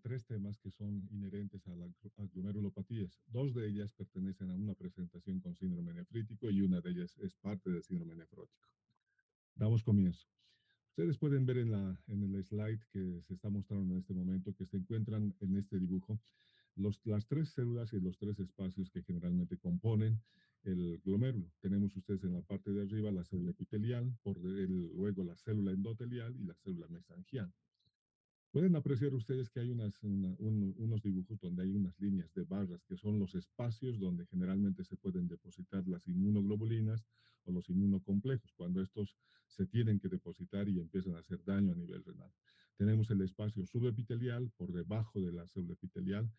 tres temas que son inherentes a las glomerulopatías. Dos de ellas pertenecen a una presentación con síndrome nefrítico y una de ellas es parte del síndrome nefrótico. Damos comienzo. Ustedes pueden ver en el slide que se está mostrando en este momento que se encuentran en este dibujo las tres células y los tres espacios que generalmente componen el glomérulo. Tenemos ustedes en la parte de arriba la célula epitelial, luego la célula endotelial y la célula mesangial. Pueden apreciar ustedes que hay unos dibujos donde hay unas líneas de barras que son los espacios donde generalmente se pueden depositar las inmunoglobulinas o los inmunocomplejos, cuando estos se tienen que depositar y empiezan a hacer daño a nivel renal. Tenemos el espacio subepitelial por debajo de la célula epitelial,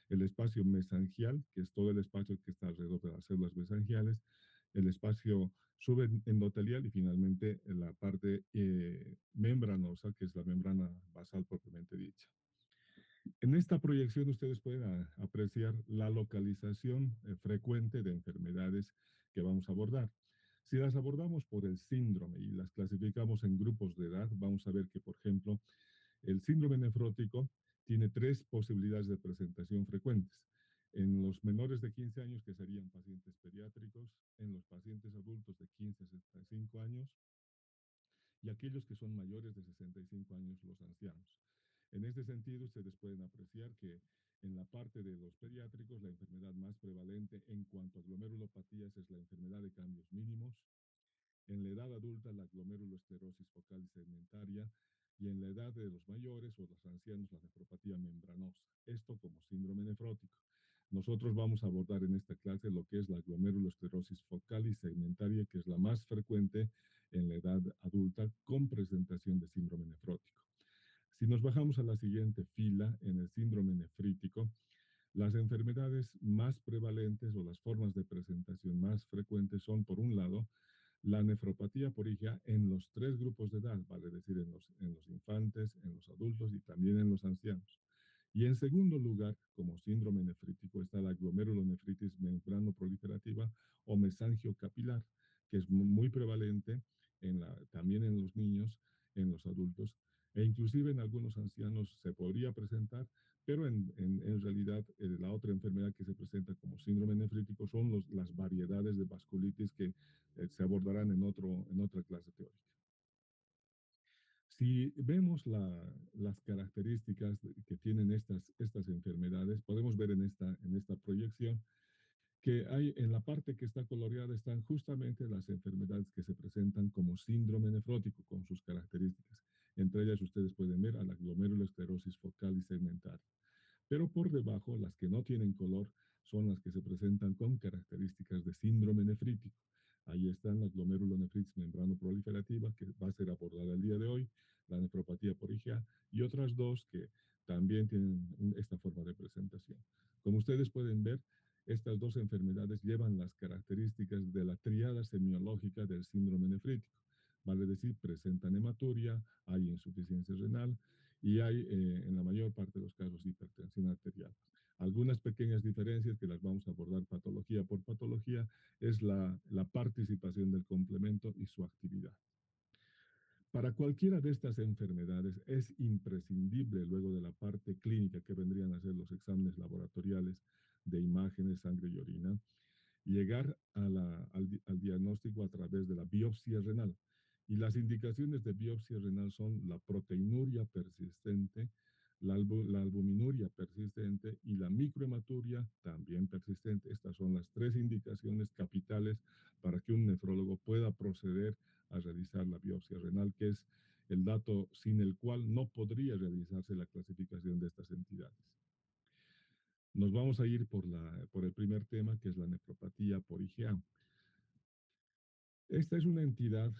el espacio mesangial, que es todo el espacio que está alrededor de las células mesangiales, el espacio subendotelial y finalmente la parte membranosa, que es la membrana basal propiamente dicha. En esta proyección ustedes pueden apreciar la localización frecuente de enfermedades que vamos a abordar. Si las abordamos por el síndrome y las clasificamos en grupos de edad, vamos a ver que, por ejemplo, el síndrome nefrótico tiene tres posibilidades de presentación frecuentes. En los menores de 15 años, que serían pacientes pediátricos, en los pacientes adultos de 15 a 65 años y aquellos que son mayores de 65 años, los ancianos. En este sentido, ustedes pueden apreciar que en la parte de los pediátricos, la enfermedad más prevalente en cuanto a glomerulopatías es la enfermedad de cambios mínimos. En la edad adulta, la glomerulosclerosis focal y segmentaria, y en la edad de los mayores o los ancianos, la nefropatía membranosa. Esto como síndrome nefrótico. Nosotros vamos a abordar en esta clase lo que es la glomerulosclerosis focal y segmentaria, que es la más frecuente en la edad adulta con presentación de síndrome nefrótico. Si nos bajamos a la siguiente fila, en el síndrome nefrítico, las enfermedades más prevalentes o las formas de presentación más frecuentes son, por un lado, la nefropatía por IgA en los tres grupos de edad, vale decir, en los infantes, en los adultos y también en los ancianos. Y en segundo lugar, como síndrome nefrítico, está la glomerulonefritis membranoproliferativa o mesangiocapilar, que es muy prevalente también en los niños, en los adultos, e inclusive en algunos ancianos se podría presentar, pero en realidad la otra enfermedad que se presenta como síndrome nefrítico son las variedades de vasculitis que se abordarán en otra clase teórica. Si vemos las características que tienen estas enfermedades, podemos ver en esta proyección que hay en la parte que está coloreada están justamente las enfermedades que se presentan como síndrome nefrótico con sus características. Entre ellas ustedes pueden ver a la glomerulosclerosis focal y segmentaria. Pero por debajo, las que no tienen color son las que se presentan con características de síndrome nefrítico. Ahí están la glomerulonefritis membranoproliferativa, que va a ser abordada el día de hoy, la nefropatía por IgA, y otras dos que también tienen esta forma de presentación. Como ustedes pueden ver, estas dos enfermedades llevan las características de la tríada semiológica del síndrome nefrítico. Vale decir, presentan hematuria, hay insuficiencia renal y hay, en la mayor parte de los casos, hipertensión arterial. Algunas pequeñas diferencias que las vamos a abordar patología por patología es la participación del complemento y su actividad. Para cualquiera de estas enfermedades es imprescindible, luego de la parte clínica que vendrían a ser los exámenes laboratoriales de imágenes, sangre y orina, llegar al diagnóstico a través de la biopsia renal. Y las indicaciones de biopsia renal son la proteinuria persistente, la albuminuria persistente y la microhematuria también persistente. Estas son las tres indicaciones capitales para que un nefrólogo pueda proceder a realizar la biopsia renal, que es el dato sin el cual no podría realizarse la clasificación de estas entidades. Nos vamos a ir por el primer tema, que es la nefropatía por IgA. Esta es una entidad,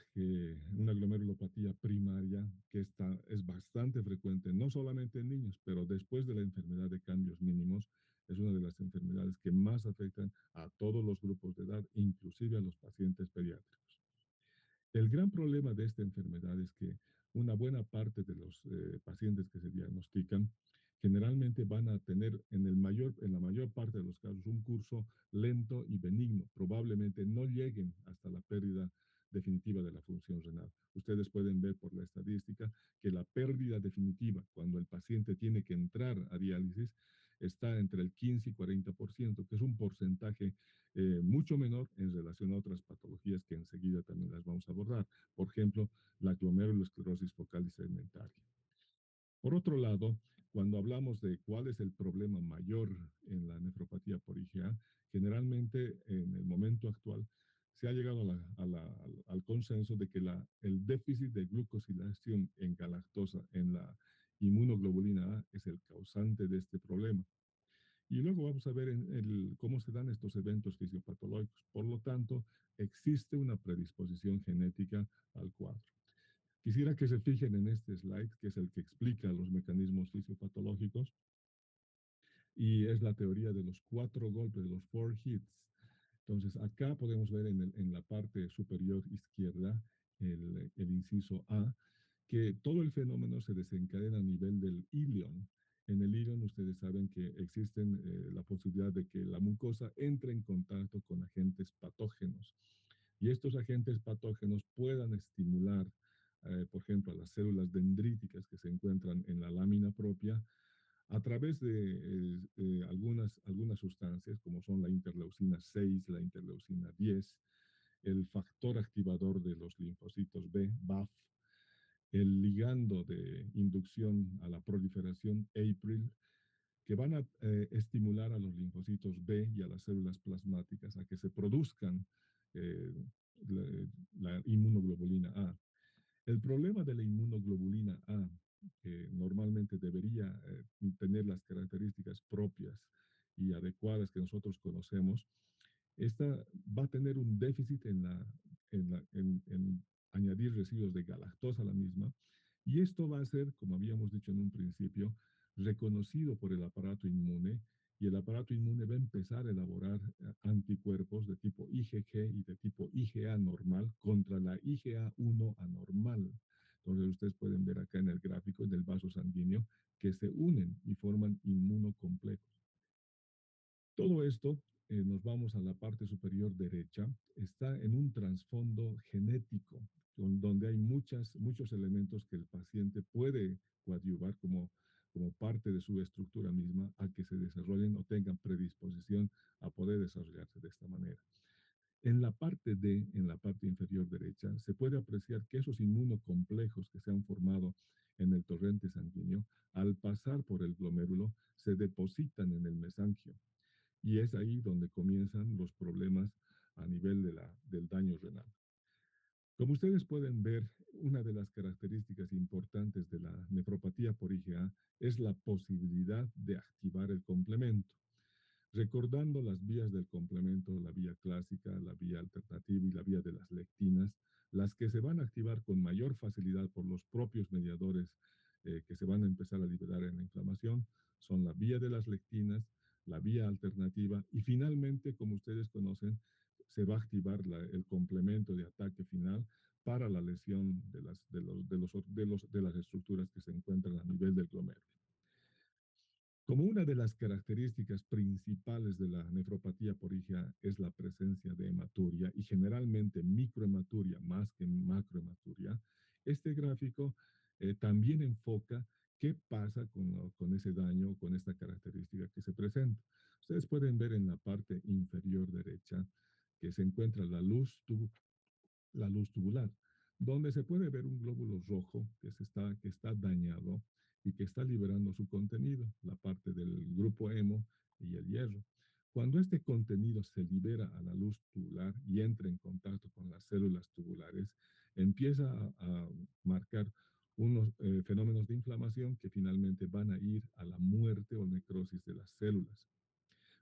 una glomerulopatía primaria, que es bastante frecuente, no solamente en niños, pero después de la enfermedad de cambios mínimos, es una de las enfermedades que más afectan a todos los grupos de edad, inclusive a los pacientes pediátricos. El gran problema de esta enfermedad es que una buena parte de los pacientes que se diagnostican generalmente van a tener en la mayor parte de los casos un curso lento y benigno. Probablemente no lleguen hasta la pérdida definitiva de la función renal. Ustedes pueden ver por la estadística que la pérdida definitiva cuando el paciente tiene que entrar a diálisis está entre el 15 y 40%, que es un porcentaje mucho menor en relación a otras patologías que enseguida también las vamos a abordar. Por ejemplo, la glomerulosclerosis focal y segmentaria. Por otro lado, cuando hablamos de cuál es el problema mayor en la nefropatía por IgA, generalmente en el momento actual se ha llegado al consenso de que el déficit de glucosilación en galactosa en la inmunoglobulina A es el causante de este problema. Y luego vamos a ver cómo se dan estos eventos fisiopatológicos. Por lo tanto, existe una predisposición genética al cuadro. Quisiera que se fijen en este slide, que es el que explica los mecanismos fisiopatológicos, y es la teoría de los 4 golpes, de los 4 hits. Entonces, acá podemos ver en la parte superior izquierda el inciso A, que todo el fenómeno se desencadena a nivel del ilion. En el ilion ustedes saben que existen la posibilidad de que la mucosa entre en contacto con agentes patógenos y estos agentes patógenos puedan estimular, por ejemplo, a las células dendríticas que se encuentran en la lámina propia a través de algunas sustancias, como son la interleucina 6, la interleucina 10, el factor activador de los linfocitos B, BAF, el ligando de inducción a la proliferación APRIL, que van a estimular a los linfocitos B y a las células plasmáticas a que se produzcan eh, la inmunoglobulina A. El problema de la inmunoglobulina A, que normalmente debería tener las características propias y adecuadas que nosotros conocemos, esta va a tener un déficit en añadir residuos de galactosa a la misma, y esto va a ser, como habíamos dicho en un principio, reconocido por el aparato inmune, y el aparato inmune va a empezar a elaborar anticuerpos de tipo IgG y de tipo IgA normal contra la IgA1 anormal. Entonces ustedes pueden ver acá en el gráfico, en el vaso sanguíneo, que se unen y forman inmunocomplejos. Todo esto, nos vamos a la parte superior derecha, está en un trasfondo genético, donde hay muchos elementos que el paciente puede coadyuvar como parte de su estructura misma a que se desarrollen o tengan predisposición a poder desarrollarse de esta manera. En la parte D, en la parte inferior derecha, se puede apreciar que esos inmunocomplejos que se han formado en el torrente sanguíneo, al pasar por el glomérulo, se depositan en el mesanquio. Y es ahí donde comienzan los problemas a nivel del daño renal. Como ustedes pueden ver, una de las características importantes de la nefropatía por IgA es la posibilidad de activar el complemento. Recordando las vías del complemento, la vía clásica, la vía alternativa y la vía de las lectinas, las que se van a activar con mayor facilidad por los propios mediadores que se van a empezar a liberar en la inflamación, son la vía de las lectinas, la vía alternativa y finalmente, como ustedes conocen, se va a activar el complemento de ataque final para la lesión de las estructuras que se encuentran a nivel del glomérulo. Como una de las características principales de la nefropatía por IgA es la presencia de hematuria y generalmente microhematuria más que macrohematuria, este gráfico también enfoca qué pasa con ese daño, con esta característica que se presenta. Ustedes pueden ver en la parte inferior derecha que se encuentra la luz tubular, donde se puede ver un glóbulo rojo que está dañado y que está liberando su contenido, la parte del grupo hemo y el hierro. Cuando este contenido se libera a la luz tubular y entra en contacto con las células tubulares, empieza a marcar unos fenómenos de inflamación que finalmente van a ir a la muerte o necrosis de las células.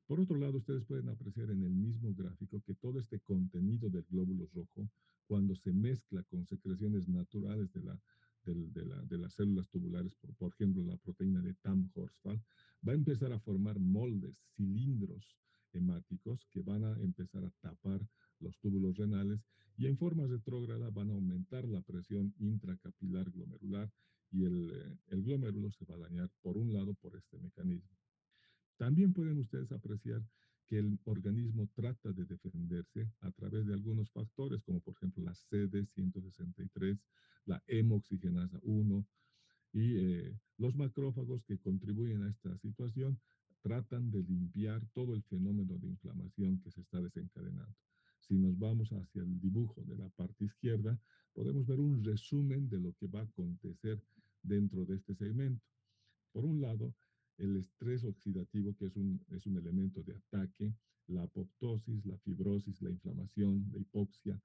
Por otro lado, ustedes pueden apreciar en el mismo gráfico que todo este contenido del glóbulo rojo, cuando se mezcla con secreciones naturales de las células tubulares, por ejemplo, la proteína de Tamm-Horsfall, va a empezar a formar moldes, cilindros hemáticos que van a empezar a tapar los túbulos renales y en forma retrógrada van a aumentar la presión intracapilar glomerular y el glomérulo se va a dañar por un lado por este mecanismo. También pueden ustedes apreciar que el organismo trata de defenderse a través de algunos factores, como por ejemplo la CD163, la hemoxigenasa 1, y los macrófagos que contribuyen a esta situación tratan de limpiar todo el fenómeno de inflamación que se está desencadenando. Si nos vamos hacia el dibujo de la parte izquierda, podemos ver un resumen de lo que va a acontecer dentro de este segmento. Por un lado, el estrés oxidativo, que es un elemento de ataque, la apoptosis, la fibrosis, la inflamación, la hipoxia,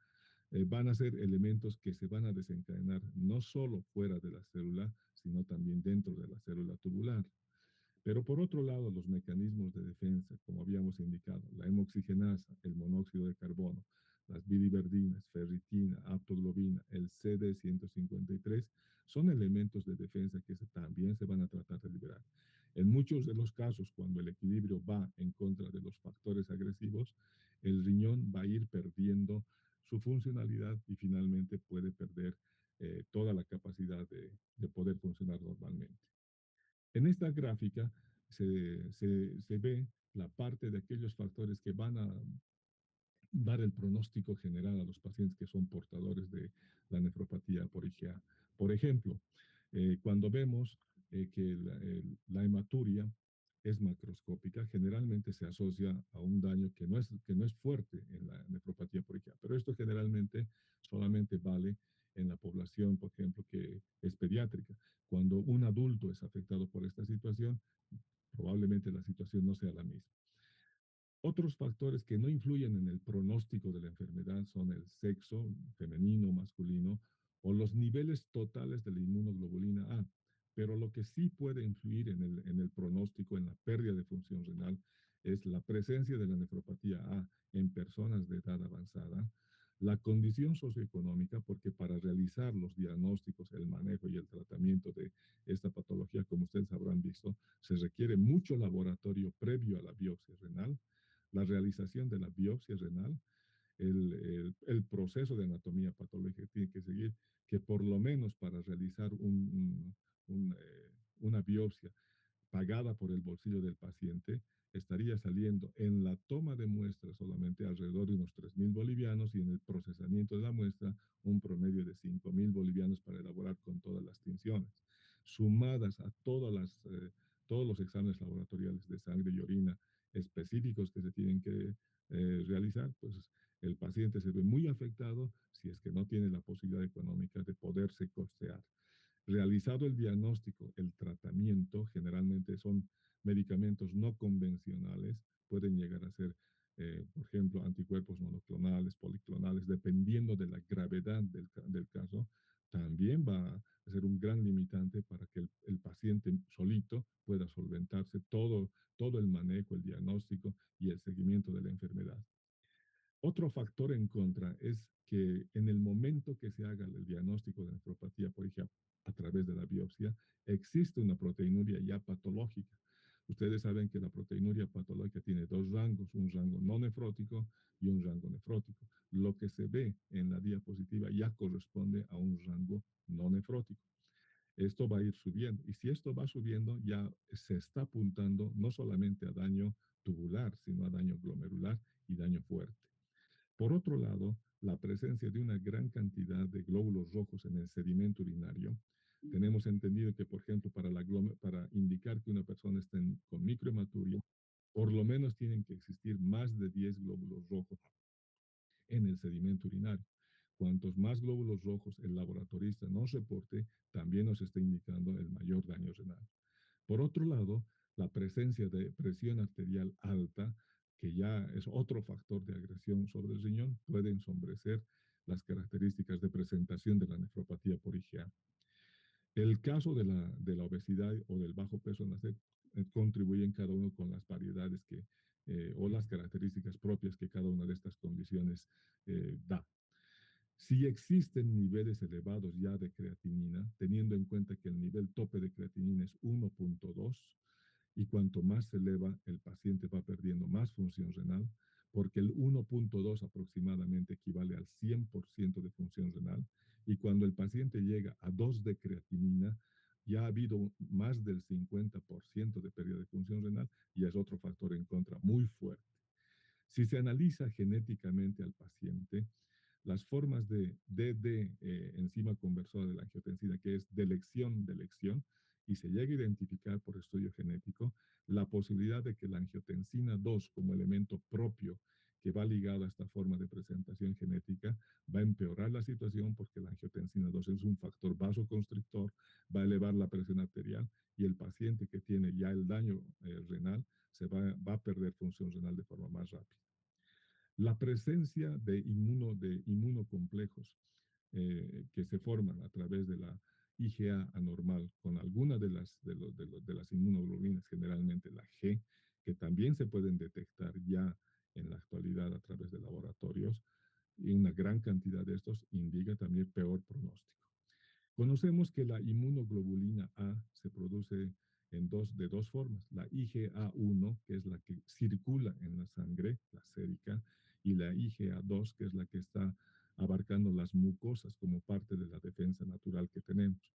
van a ser elementos que se van a desencadenar no solo fuera de la célula, sino también dentro de la célula tubular. Pero por otro lado, los mecanismos de defensa, como habíamos indicado, la hemoxigenasa, el monóxido de carbono, las biliverdinas, ferritina, aptoglobina, el CD153, son elementos de defensa que también se van a tratar de liberar. En muchos de los casos, cuando el equilibrio va en contra de los factores agresivos, el riñón va a ir perdiendo su funcionalidad y finalmente puede perder toda la capacidad de poder funcionar normalmente. En esta gráfica se ve la parte de aquellos factores que van a dar el pronóstico general a los pacientes que son portadores de la nefropatía por IgA. Por ejemplo, cuando vemos que la hematuria es macroscópica, generalmente se asocia a un daño que no es fuerte en la nefropatía por IgA, pero esto generalmente solamente vale en la población, por ejemplo, que es pediátrica. Cuando un adulto es afectado por esta situación, probablemente la situación no sea la misma. Otros factores que no influyen en el pronóstico de la enfermedad son el sexo, femenino, masculino, o los niveles totales de la inmunoglobulina A. Pero lo que sí puede influir en el pronóstico, en la pérdida de función renal, es la presencia de la nefropatía A en personas de edad avanzada, la condición socioeconómica, porque para realizar los diagnósticos, el manejo y el tratamiento de esta patología, como ustedes habrán visto, se requiere mucho laboratorio previo a la biopsia renal, la realización de la biopsia renal, el proceso de anatomía patológica que tiene que seguir, que por lo menos para realizar una biopsia pagada por el bolsillo del paciente, estaría saliendo en la toma de muestra solamente alrededor de unos 3.000 bolivianos y en el procesamiento de la muestra un promedio de 5.000 bolivianos para elaborar con todas las tinciones. Sumadas a todos los exámenes laboratoriales de sangre y orina específicos que se tienen que realizar, pues el paciente se ve muy afectado si es que no tiene la posibilidad económica de poderse costear. Realizado el diagnóstico, el tratamiento, generalmente son medicamentos no convencionales, pueden llegar a ser, por ejemplo, anticuerpos monoclonales, policlonales, dependiendo de la gravedad del caso, también va a ser un gran limitante para que el paciente solito pueda solventarse todo el manejo, el diagnóstico y el seguimiento de la enfermedad. Otro factor en contra es que en el momento que se haga el diagnóstico de nefropatía por ejemplo, a través de la biopsia, existe una proteinuria ya patológica. Ustedes saben que la proteinuria patológica tiene dos rangos, un rango no nefrótico y un rango nefrótico. Lo que se ve en la diapositiva ya corresponde a un rango no nefrótico. Esto va a ir subiendo y si esto va subiendo ya se está apuntando no solamente a daño tubular, sino a daño glomerular y daño fuerte. Por otro lado, la presencia de una gran cantidad de glóbulos rojos en el sedimento urinario. Tenemos entendido que, por ejemplo, para indicar que una persona está con microhematuria, por lo menos tienen que existir más de 10 glóbulos rojos en el sedimento urinario. Cuantos más glóbulos rojos el laboratorista nos reporte, también nos está indicando el mayor daño renal. Por otro lado, la presencia de presión arterial alta, que ya es otro factor de agresión sobre el riñón, puede ensombrecer las características de presentación de la nefropatía por IgA. El caso de la obesidad o del bajo peso en nacer contribuyen cada uno con las variedades o las características propias que cada una de estas condiciones da. Si existen niveles elevados ya de creatinina, teniendo en cuenta que el nivel tope de creatinina es 1.2, y cuanto más se eleva, el paciente va perdiendo más función renal, porque el 1.2 aproximadamente equivale al 100% de función renal, y cuando el paciente llega a 2 de creatinina, ya ha habido más del 50% de pérdida de función renal y es otro factor en contra muy fuerte. Si se analiza genéticamente al paciente, las formas de DD, enzima conversora de la angiotensina, que es de elección, y se llega a identificar por estudio genético la posibilidad de que la angiotensina 2 como elemento propio que va ligado a esta forma de presentación genética va a empeorar la situación porque la angiotensina 2 es un factor vasoconstrictor, va a elevar la presión arterial y el paciente que tiene ya el daño renal va a perder función renal de forma más rápida. La presencia de inmunocomplejos que se forman a través de la IgA anormal con alguna de las inmunoglobulinas, generalmente la G, que también se pueden detectar ya en la actualidad a través de laboratorios, y una gran cantidad de estos indica también peor pronóstico. Conocemos que la inmunoglobulina A se produce de dos formas. La IgA1, que es la que circula en la sangre, la sérica, y la IgA2, que es la que está abarcando las mucosas como parte de la defensa natural que tenemos.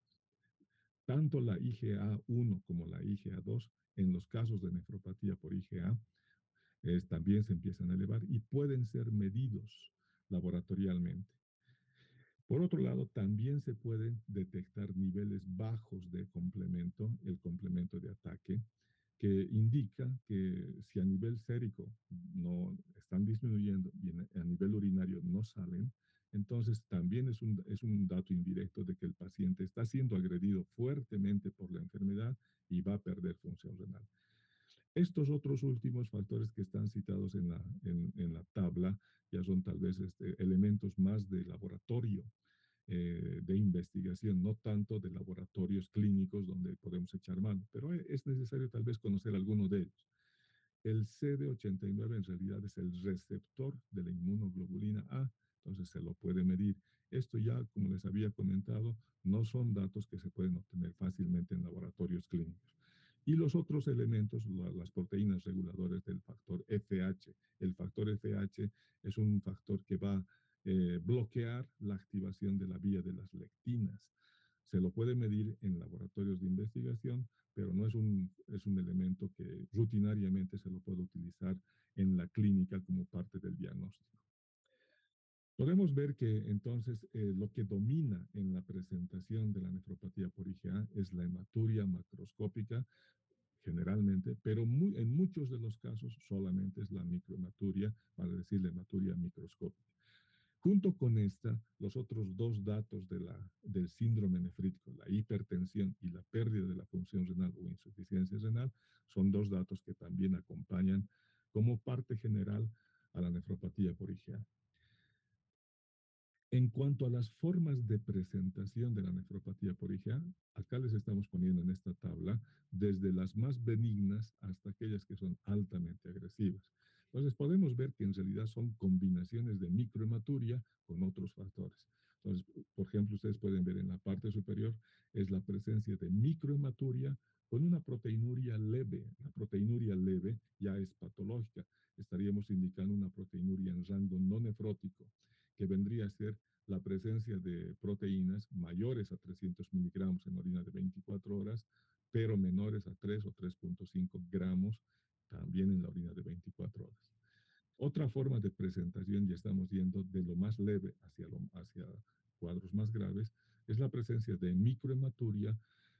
Tanto la IgA1 como la IgA2, en los casos de nefropatía por IgA, también se empiezan a elevar y pueden ser medidos laboratorialmente. Por otro lado, también se pueden detectar niveles bajos de complemento, el complemento de ataque, que indica que si a nivel sérico no están disminuyendo y a nivel urinario no salen, entonces también es un dato indirecto de que el paciente está siendo agredido fuertemente por la enfermedad y va a perder función renal. Estos otros últimos factores que están citados en la tabla ya son tal vez elementos más de laboratorio, de investigación, no tanto de laboratorios clínicos donde podemos echar mano, pero es necesario tal vez conocer alguno de ellos. El CD89 en realidad es el receptor de la inmunoglobulina A, entonces se lo puede medir. Esto ya, como les había comentado, no son datos que se pueden obtener fácilmente en laboratorios clínicos. Y los otros elementos, las proteínas reguladoras del factor FH. El factor FH es un factor que va a bloquear la activación de la vía de las lectinas. Se lo puede medir en laboratorios de investigación, pero no es un elemento que rutinariamente se lo puede utilizar en la clínica como parte del diagnóstico. Podemos ver que entonces lo que domina en la presentación de la nefropatía por IgA es la hematuria macroscópica, generalmente, pero en muchos de los casos solamente es la microhematuria, para decir la hematuria microscópica. Junto con esta, los otros dos datos del síndrome nefrítico, la hipertensión y la pérdida de la función renal o insuficiencia renal, son dos datos que también acompañan como parte general a la nefropatía por IgA. En cuanto a las formas de presentación de la nefropatía por IgA, acá les estamos poniendo en esta tabla desde las más benignas hasta aquellas que son altamente agresivas. Entonces podemos ver que en realidad son combinaciones de microhematuria con otros factores. Entonces, por ejemplo, ustedes pueden ver en la parte superior es la presencia de microhematuria con una proteinuria leve. La proteinuria leve ya es patológica. Estaríamos indicando una proteinuria en rango no nefrótico, que vendría a ser la presencia de proteínas mayores a 300 miligramos en orina de 24 horas, pero menores a 3 o 3.5 gramos también en la orina de 24 horas. Otra forma de presentación, ya estamos yendo de lo más leve hacia cuadros más graves, es la presencia de microhematuria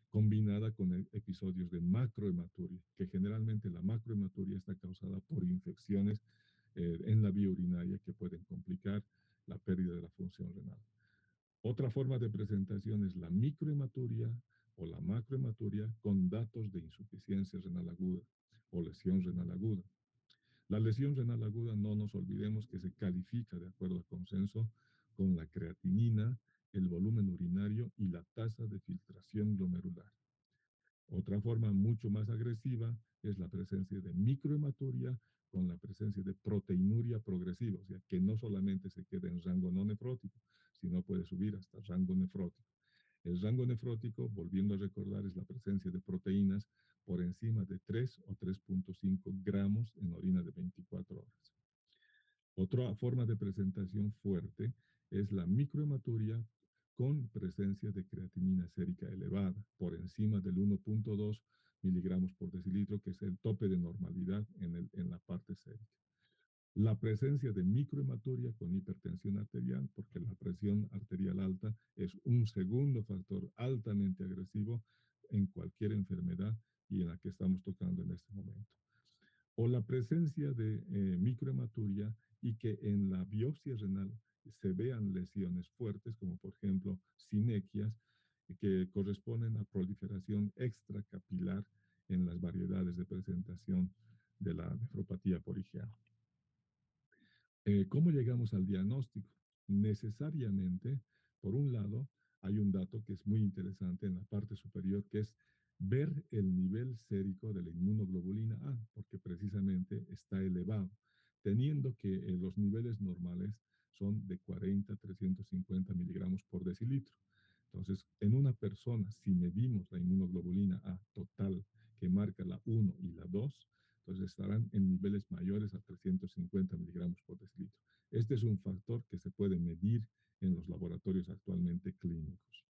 combinada con episodios de macrohematuria, que generalmente la macrohematuria está causada por infecciones en la vía urinaria que pueden complicar la pérdida de la función renal. Otra forma de presentación es la microhematuria o la macrohematuria con datos de insuficiencia renal aguda o lesión renal aguda. La lesión renal aguda, no nos olvidemos que se califica de acuerdo al consenso con la creatinina, el volumen urinario y la tasa de filtración glomerular. Otra forma mucho más agresiva es la presencia de microhematuria con la presencia de proteinuria progresiva, o sea, que no solamente se queda en rango no nefrótico, sino puede subir hasta rango nefrótico. El rango nefrótico, volviendo a recordar, es la presencia de proteínas por encima de 3 o 3.5 gramos en orina de 24 horas. Otra forma de presentación fuerte es la microhematuria con presencia de creatinina sérica elevada, por encima del 1.2 miligramos por decilitro, que es el tope de normalidad en la parte sérica. La presencia de microhematuria con hipertensión arterial, porque la presión arterial alta es un segundo factor altamente agresivo en cualquier enfermedad y en la que estamos tocando en este momento. O la presencia de microhematuria y que en la biopsia renal se vean lesiones fuertes, como por ejemplo sinequias, que corresponden a proliferación extracapilar en las variedades de presentación de la nefropatía por IgA. ¿Cómo llegamos al diagnóstico? Necesariamente, por un lado, hay un dato que es muy interesante en la parte superior, que es ver el nivel sérico de la inmunoglobulina A, porque precisamente está elevado, teniendo que los niveles normales son de 40 a 350 miligramos por decilitro. Entonces, en una persona, si medimos la inmunoglobulina A total, que marca la 1 y la 2, entonces estarán en niveles mayores a 350 miligramos por decilitro. Este es un factor que se puede medir en los laboratorios actualmente clínicos.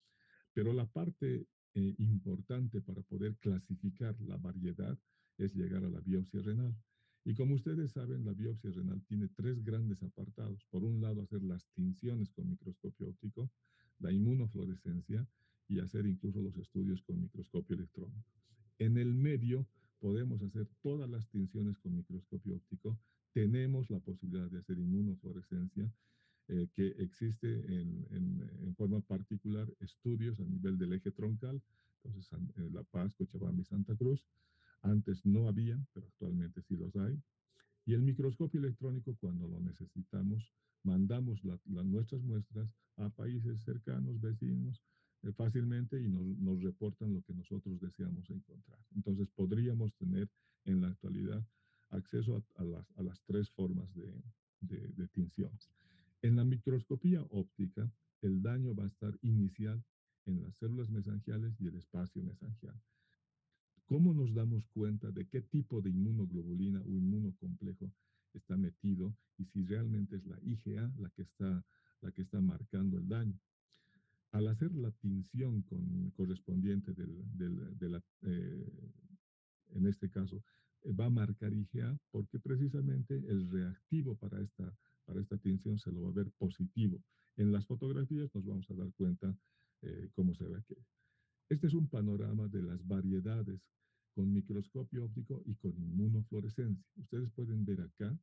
Pero la parte importante para poder clasificar la variedad es llegar a la biopsia renal. Y como ustedes saben, la biopsia renal tiene tres grandes apartados. Por un lado, hacer las tinciones con microscopio óptico, la inmunofluorescencia y hacer incluso los estudios con microscopio electrónico. En el medio podemos hacer todas las tinciones con microscopio óptico, tenemos la posibilidad de hacer inmunofluorescencia, que existe en forma particular estudios a nivel del eje troncal, entonces La Paz, Cochabamba y Santa Cruz. Antes no había, pero actualmente sí los hay. Y el microscopio electrónico, cuando lo necesitamos, mandamos nuestras muestras a países cercanos, vecinos, fácilmente y nos reportan lo que nosotros deseamos encontrar. Entonces podríamos tener en la actualidad acceso a las tres formas de tinciones. En la microscopía óptica, el daño va a estar inicial en las células mesangiales y el espacio mesangial. ¿Cómo nos damos cuenta de qué tipo de inmunoglobulina o inmunocomplejo está metido y si realmente es la IgA la que está marcando el daño? Al hacer la tinción correspondiente en este caso, va a marcar IgA porque precisamente el reactivo para esta tinción se lo va a ver positivo. En las fotografías nos vamos a dar cuenta cómo se ve aquí. Este es un panorama de las variedades con microscopio óptico y con inmunofluorescencia. Ustedes pueden ver acá,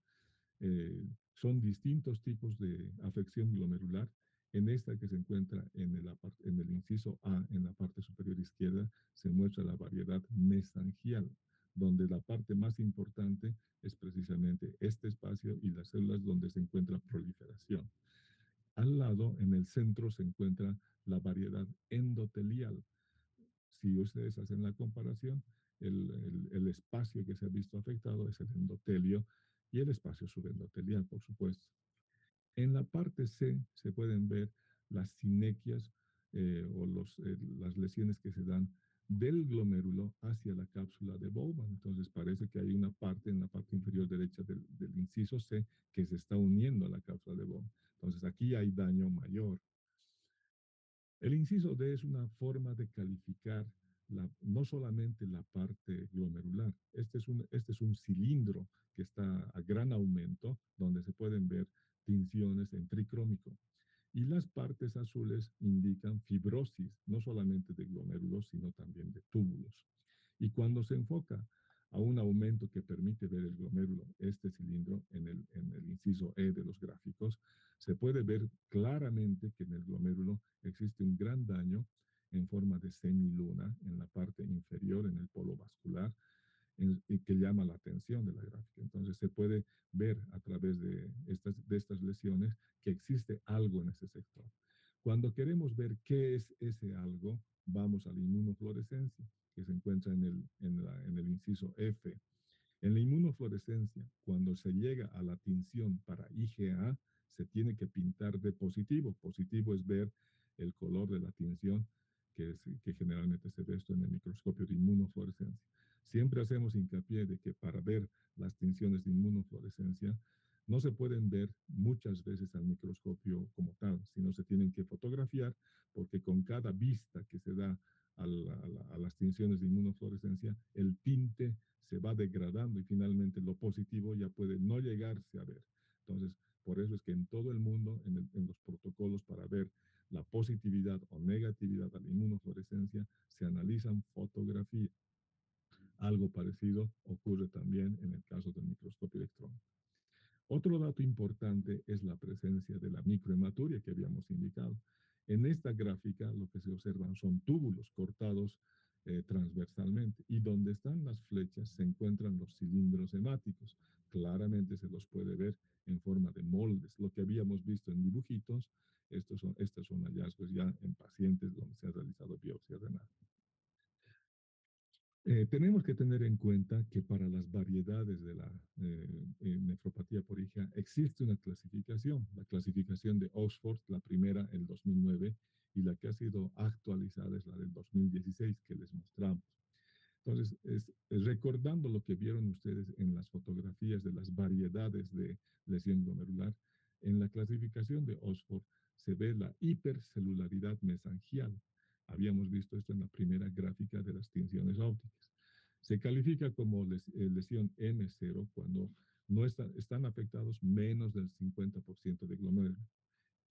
son distintos tipos de afección glomerular. En esta que se encuentra en el inciso A, en la parte superior izquierda, se muestra la variedad mesangial, donde la parte más importante es precisamente este espacio y las células donde se encuentra proliferación. Al lado, en el centro, se encuentra la variedad endotelial. Si ustedes hacen la comparación, el espacio que se ha visto afectado es el endotelio y el espacio subendotelial, por supuesto. En la parte C se pueden ver las sinequias o las lesiones que se dan del glomérulo hacia la cápsula de Bowman. Entonces parece que hay una parte en la parte inferior derecha del inciso C que se está uniendo a la cápsula de Bowman. Entonces aquí hay daño mayor. El inciso D es una forma de calificar no solamente la parte glomerular. Este es un cilindro que está a gran aumento, donde se pueden ver tinciones en tricrómico. Y las partes azules indican fibrosis, no solamente de glomérulos, sino también de túbulos. Y cuando se enfoca a un aumento que permite ver el glomérulo, este cilindro, en el inciso E de los gráficos, se puede ver claramente que en el glomérulo existe un gran daño en forma de semiluna en la parte inferior, en el polo vascular, que llama la atención de la gráfica. Entonces se puede ver a través de estas lesiones que existe algo en ese sector. Cuando queremos ver qué es ese algo, vamos a la inmunofluorescencia, que se encuentra en el inciso F. En la inmunofluorescencia, cuando se llega a la tinción para IgA, se tiene que pintar de positivo. Positivo es ver el color de la tinción, que generalmente se ve esto en el microscopio de inmunofluorescencia. Siempre hacemos hincapié de que para ver las tinciones de inmunofluorescencia no se pueden ver muchas veces al microscopio como tal, sino se tienen que fotografiar porque con cada vista que se da a las tinciones de inmunofluorescencia, el tinte se va degradando y finalmente lo positivo ya puede no llegarse a ver. Entonces, por eso es que en todo el mundo, en los protocolos para ver la positividad o negatividad a la inmunofluorescencia, se analizan fotografías. Algo parecido ocurre también en el caso del microscopio electrónico. Otro dato importante es la presencia de la microhematuria que habíamos indicado. En esta gráfica lo que se observan son túbulos cortados transversalmente y donde están las flechas se encuentran los cilindros hemáticos. Claramente se los puede ver en forma de moldes. Lo que habíamos visto en dibujitos, estos son hallazgos ya en pacientes donde se ha realizado biopsia renal. Tenemos que tener en cuenta que para las variedades de la nefropatía por IgA existe una clasificación, la clasificación de Oxford, la primera el 2009, y la que ha sido actualizada es la del 2016 que les mostramos. Entonces, recordando lo que vieron ustedes en las fotografías de las variedades de lesión glomerular, en la clasificación de Oxford se ve la hipercelularidad mesangial. Habíamos visto esto en la primera gráfica de las tinciones ópticas. Se califica como lesión M0 cuando no están afectados menos del 50% de glomérulos.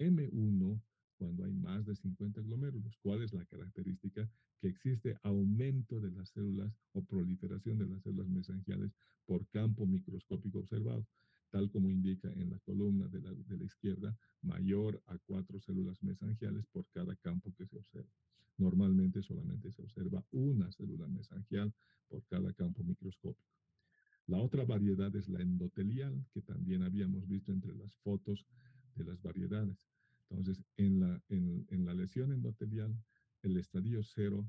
M1 cuando hay más de 50 glomérulos. ¿Cuál es la característica? Que existe aumento de las células o proliferación de las células mesangiales por campo microscópico observado, tal como indica en la columna de la izquierda, mayor a 4 células mesangiales por cada campo que se observa. Normalmente solamente se observa una célula mesangial por cada campo microscópico. La otra variedad es la endotelial, que también habíamos visto entre las fotos de las variedades. Entonces, en la lesión endotelial, el estadio 0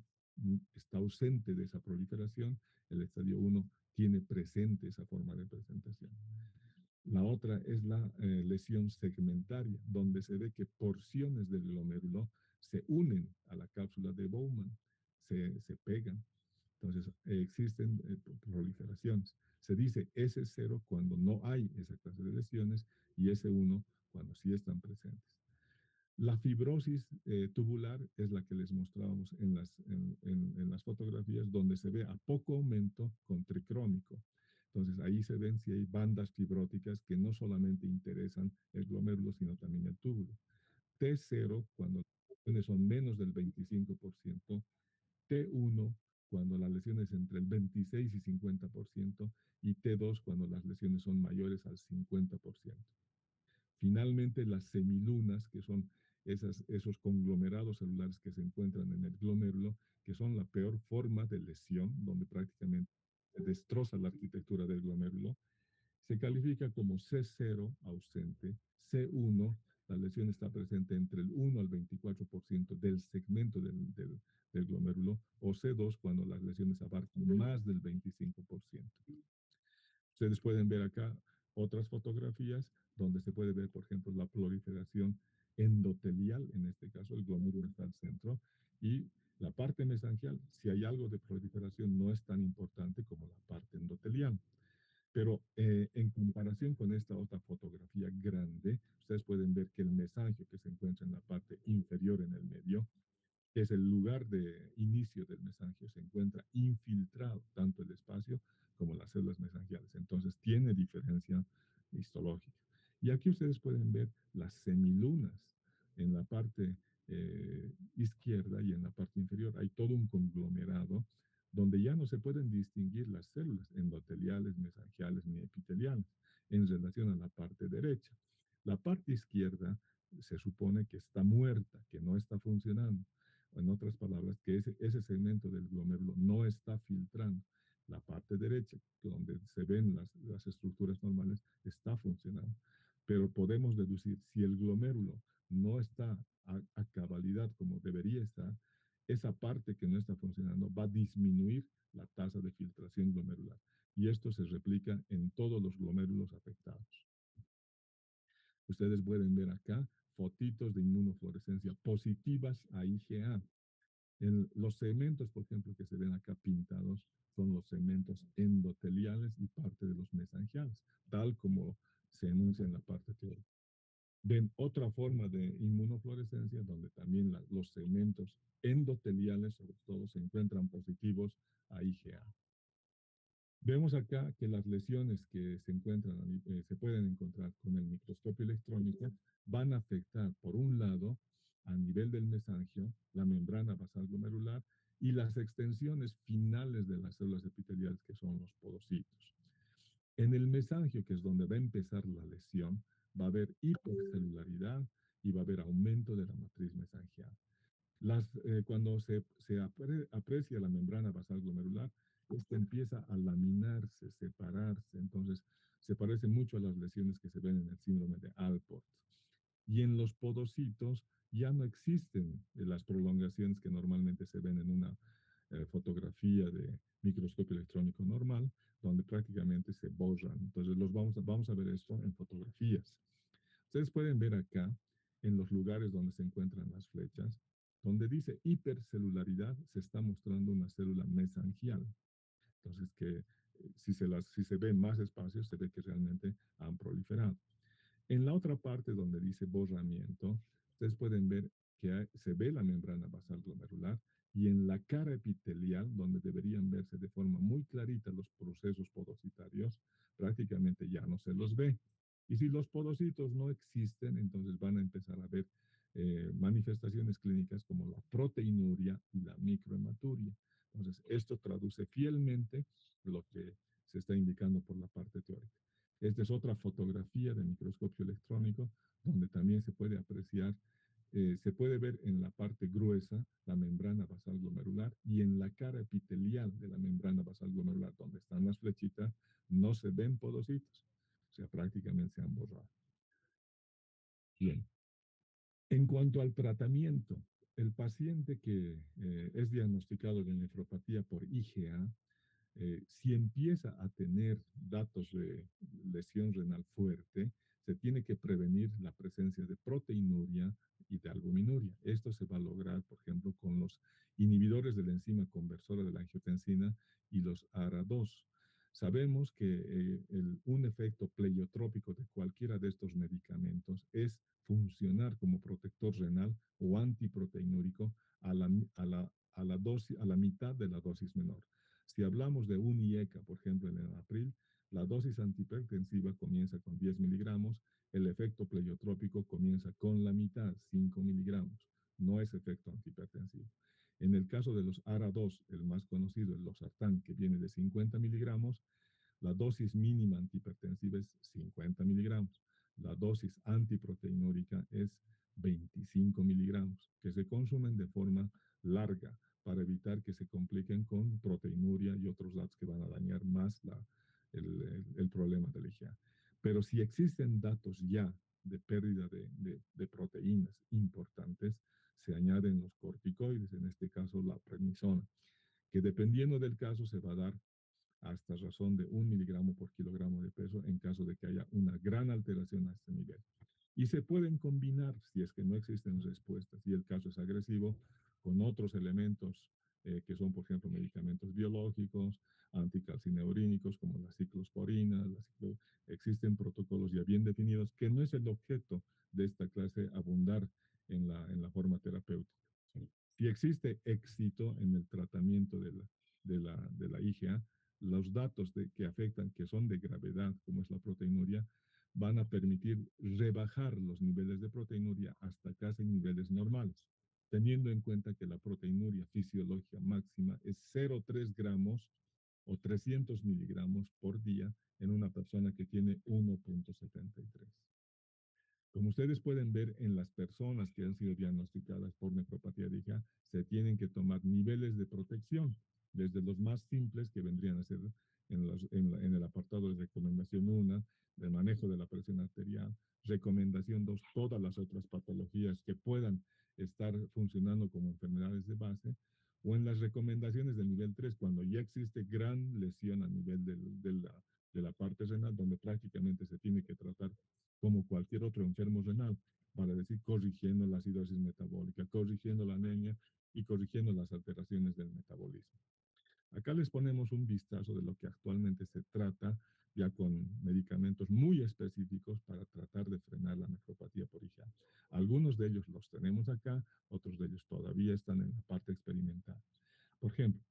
está ausente de esa proliferación, el estadio 1 tiene presente esa forma de presentación. La otra es la lesión segmentaria, donde se ve que porciones del glomérulo se unen a la cápsula de Bowman, se pegan. Entonces, existen proliferaciones. Se dice S0 cuando no hay esa clase de lesiones y S1 cuando sí están presentes. La fibrosis tubular es la que les mostrábamos en las fotografías, donde se ve a poco aumento con tricrómico. Entonces, ahí se ven si hay bandas fibróticas que no solamente interesan el glomérulo, sino también el túbulo. T0, cuando las lesiones son menos del 25%, T1, cuando la lesión es entre el 26 y 50%, y T2, cuando las lesiones son mayores al 50%. Finalmente, las semilunas, que son esos conglomerados celulares que se encuentran en el glomérulo, que son la peor forma de lesión, donde prácticamente se destroza la arquitectura del glomérulo, se califica como C0 ausente, C1, la lesión está presente entre el 1 al 24% del segmento del glomérulo, o C2 cuando las lesiones abarcan más del 25%. Ustedes pueden ver acá otras fotografías donde se puede ver, por ejemplo, la proliferación endotelial, en este caso el glomérulo está al centro, y la parte mesangial, si hay algo de proliferación, no es tan importante como la parte endotelial. Pero en comparación con esta otra fotografía grande, ustedes pueden ver que el mesangio que se encuentra en la parte inferior en el medio que es el lugar de inicio del mesangio, se encuentra infiltrado tanto el espacio como las células mesangiales. Entonces tiene diferencia histológica. Y aquí ustedes pueden ver las semilunas en la parte izquierda y en la parte inferior. Hay todo un conglomerado donde ya no se pueden distinguir las células endoteliales, mesangiales ni epiteliales en relación a la parte derecha. La parte izquierda se supone que está muerta, que no está funcionando. En otras palabras, que ese segmento del glomérulo no está filtrando. La parte derecha, donde se ven las estructuras normales, está funcionando. Pero podemos deducir, si el glomérulo no está a cabalidad como debería estar, esa parte que no está funcionando va a disminuir la tasa de filtración glomerular. Y esto se replica en todos los glomérulos afectados. Ustedes pueden ver acá fotitos de inmunofluorescencia positivas a IgA. Los segmentos, por ejemplo, que se ven acá pintados son los segmentos endoteliales y parte de los mesangiales, tal como se enuncia en la parte teórica. Ven otra forma de inmunofluorescencia donde también los segmentos endoteliales, sobre todo, se encuentran positivos a IgA. Vemos acá que las lesiones que se encuentran, se pueden encontrar con el microscopio electrónico van a afectar, por un lado, a nivel del mesangio, la membrana basal glomerular y las extensiones finales de las células epiteliales, que son los podocitos. En el mesangio, que es donde va a empezar la lesión, va a haber hipercelularidad y va a haber aumento de la matriz mesangial. Cuando aprecia la membrana basal glomerular, esta empieza a laminarse, separarse, entonces se parece mucho a las lesiones que se ven en el síndrome de Alport. Y en los podocitos ya no existen las prolongaciones que normalmente se ven en una fotografía de microscopio electrónico normal, donde prácticamente se borran. Entonces vamos a ver esto en fotografías. Ustedes pueden ver acá, en los lugares donde se encuentran las flechas, donde dice hipercelularidad, se está mostrando una célula mesangial. Entonces, si se ven más espacios, se ve que realmente han proliferado. En la otra parte donde dice borramiento, ustedes pueden ver que se ve la membrana basal glomerular y en la cara epitelial, donde deberían verse de forma muy clarita los procesos podocitarios, prácticamente ya no se los ve. Y si los podocitos no existen, entonces van a empezar a ver manifestaciones clínicas como la proteinuria y la microhematuria. Entonces, esto traduce fielmente lo que se está indicando por la parte teórica. Esta es otra fotografía de microscopio electrónico donde también se puede apreciar, se puede ver en la parte gruesa la membrana basal glomerular y en la cara epitelial de la membrana basal glomerular, donde están las flechitas, no se ven podocitos, o sea, prácticamente se han borrado. Bien. En cuanto al tratamiento, el paciente que es diagnosticado de nefropatía por IgA, si empieza a tener datos de lesión renal fuerte, se tiene que prevenir la presencia de proteinuria y de albuminuria. Esto se va a lograr, por ejemplo, con los inhibidores de la enzima conversora de la angiotensina y los ARA2. Sabemos que un efecto pleiotrópico de cualquiera de estos medicamentos es funcionar como protector renal o antiproteinúrico a la mitad de la dosis menor. Si hablamos de un IECA, por ejemplo, en el april, la dosis antihipertensiva comienza con 10 miligramos, el efecto pleiotrópico comienza con la mitad, 5 miligramos. No es efecto antihipertensivo. En el caso de los ARA2, el más conocido, el losartán, que viene de 50 miligramos, la dosis mínima antihipertensiva es 50 miligramos. La dosis antiproteinúrica es 25 miligramos, que se consumen de forma larga para evitar que se compliquen con proteinuria y otros datos que van a dañar más el problema del IgA. Pero si existen datos ya de pérdida de proteínas importantes, se añaden los corticoides, en este caso la prednisona, que dependiendo del caso se va a dar hasta razón de 1 miligramo por kilogramo de peso en caso de que haya una gran alteración a este nivel. Y se pueden combinar, si es que no existen respuestas y el caso es agresivo, con otros elementos que son, por ejemplo, medicamentos biológicos, anticalcineurínicos como la ciclosporina, existen protocolos ya bien definidos que no es el objeto de esta clase abundar en la forma terapéutica. Si existe éxito en el tratamiento de la IgA, los datos que afectan, que son de gravedad, como es la proteinuria, van a permitir rebajar los niveles de proteinuria hasta casi niveles normales, teniendo en cuenta que la proteinuria fisiológica máxima es 0,3 gramos o 300 miligramos por día en una persona que tiene 1,73. Como ustedes pueden ver en las personas que han sido diagnosticadas por nefropatía de IgA, se tienen que tomar niveles de protección, desde los más simples que vendrían a ser en el apartado de recomendación 1, de manejo de la presión arterial, recomendación 2, todas las otras patologías que puedan estar funcionando como enfermedades de base, o en las recomendaciones del nivel 3, cuando ya existe gran lesión a nivel de la parte renal, donde prácticamente se tiene que tratar como cualquier otro enfermo renal, para decir, corrigiendo la acidosis metabólica, corrigiendo la anemia y corrigiendo las alteraciones del metabolismo. Acá les ponemos un vistazo de lo que actualmente se trata ya con medicamentos muy específicos para tratar de frenar la nefropatía por IgA. Algunos de ellos los tenemos acá, otros de ellos todavía están en la parte experimental. Por ejemplo,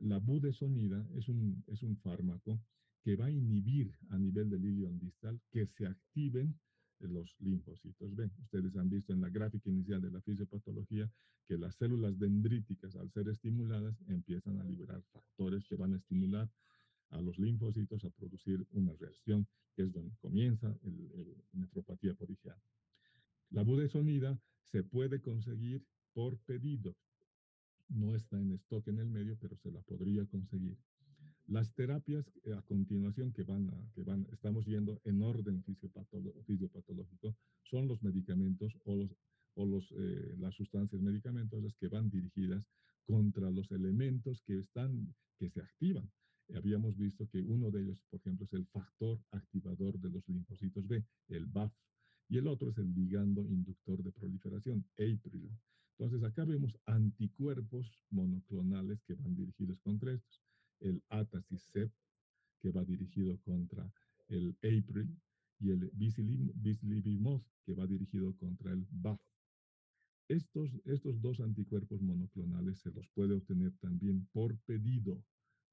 La budesonida es un fármaco que va a inhibir a nivel del ilion distal que se activen los linfocitos B. Ustedes han visto en la gráfica inicial de la fisiopatología que las células dendríticas, al ser estimuladas, empiezan a liberar factores que van a estimular a los linfocitos a producir una reacción, que es donde comienza el nefropatía por IgA. La budesonida se puede conseguir por pedido. No está en stock en el medio, pero se la podría conseguir. Las terapias a continuación estamos yendo en orden fisiopatológico, son los medicamentos las sustancias medicamentosas que van dirigidas contra los elementos que se activan. Habíamos visto que uno de ellos, por ejemplo, es el factor activador de los linfocitos B, el BAF, y el otro es el ligando inductor de proliferación, APRIL. Entonces, acá vemos anticuerpos monoclonales que van dirigidos contra estos. El atacicept, que va dirigido contra el APRIL, y el bislimimod, que va dirigido contra el BAF. Estos dos anticuerpos monoclonales se los puede obtener también por pedido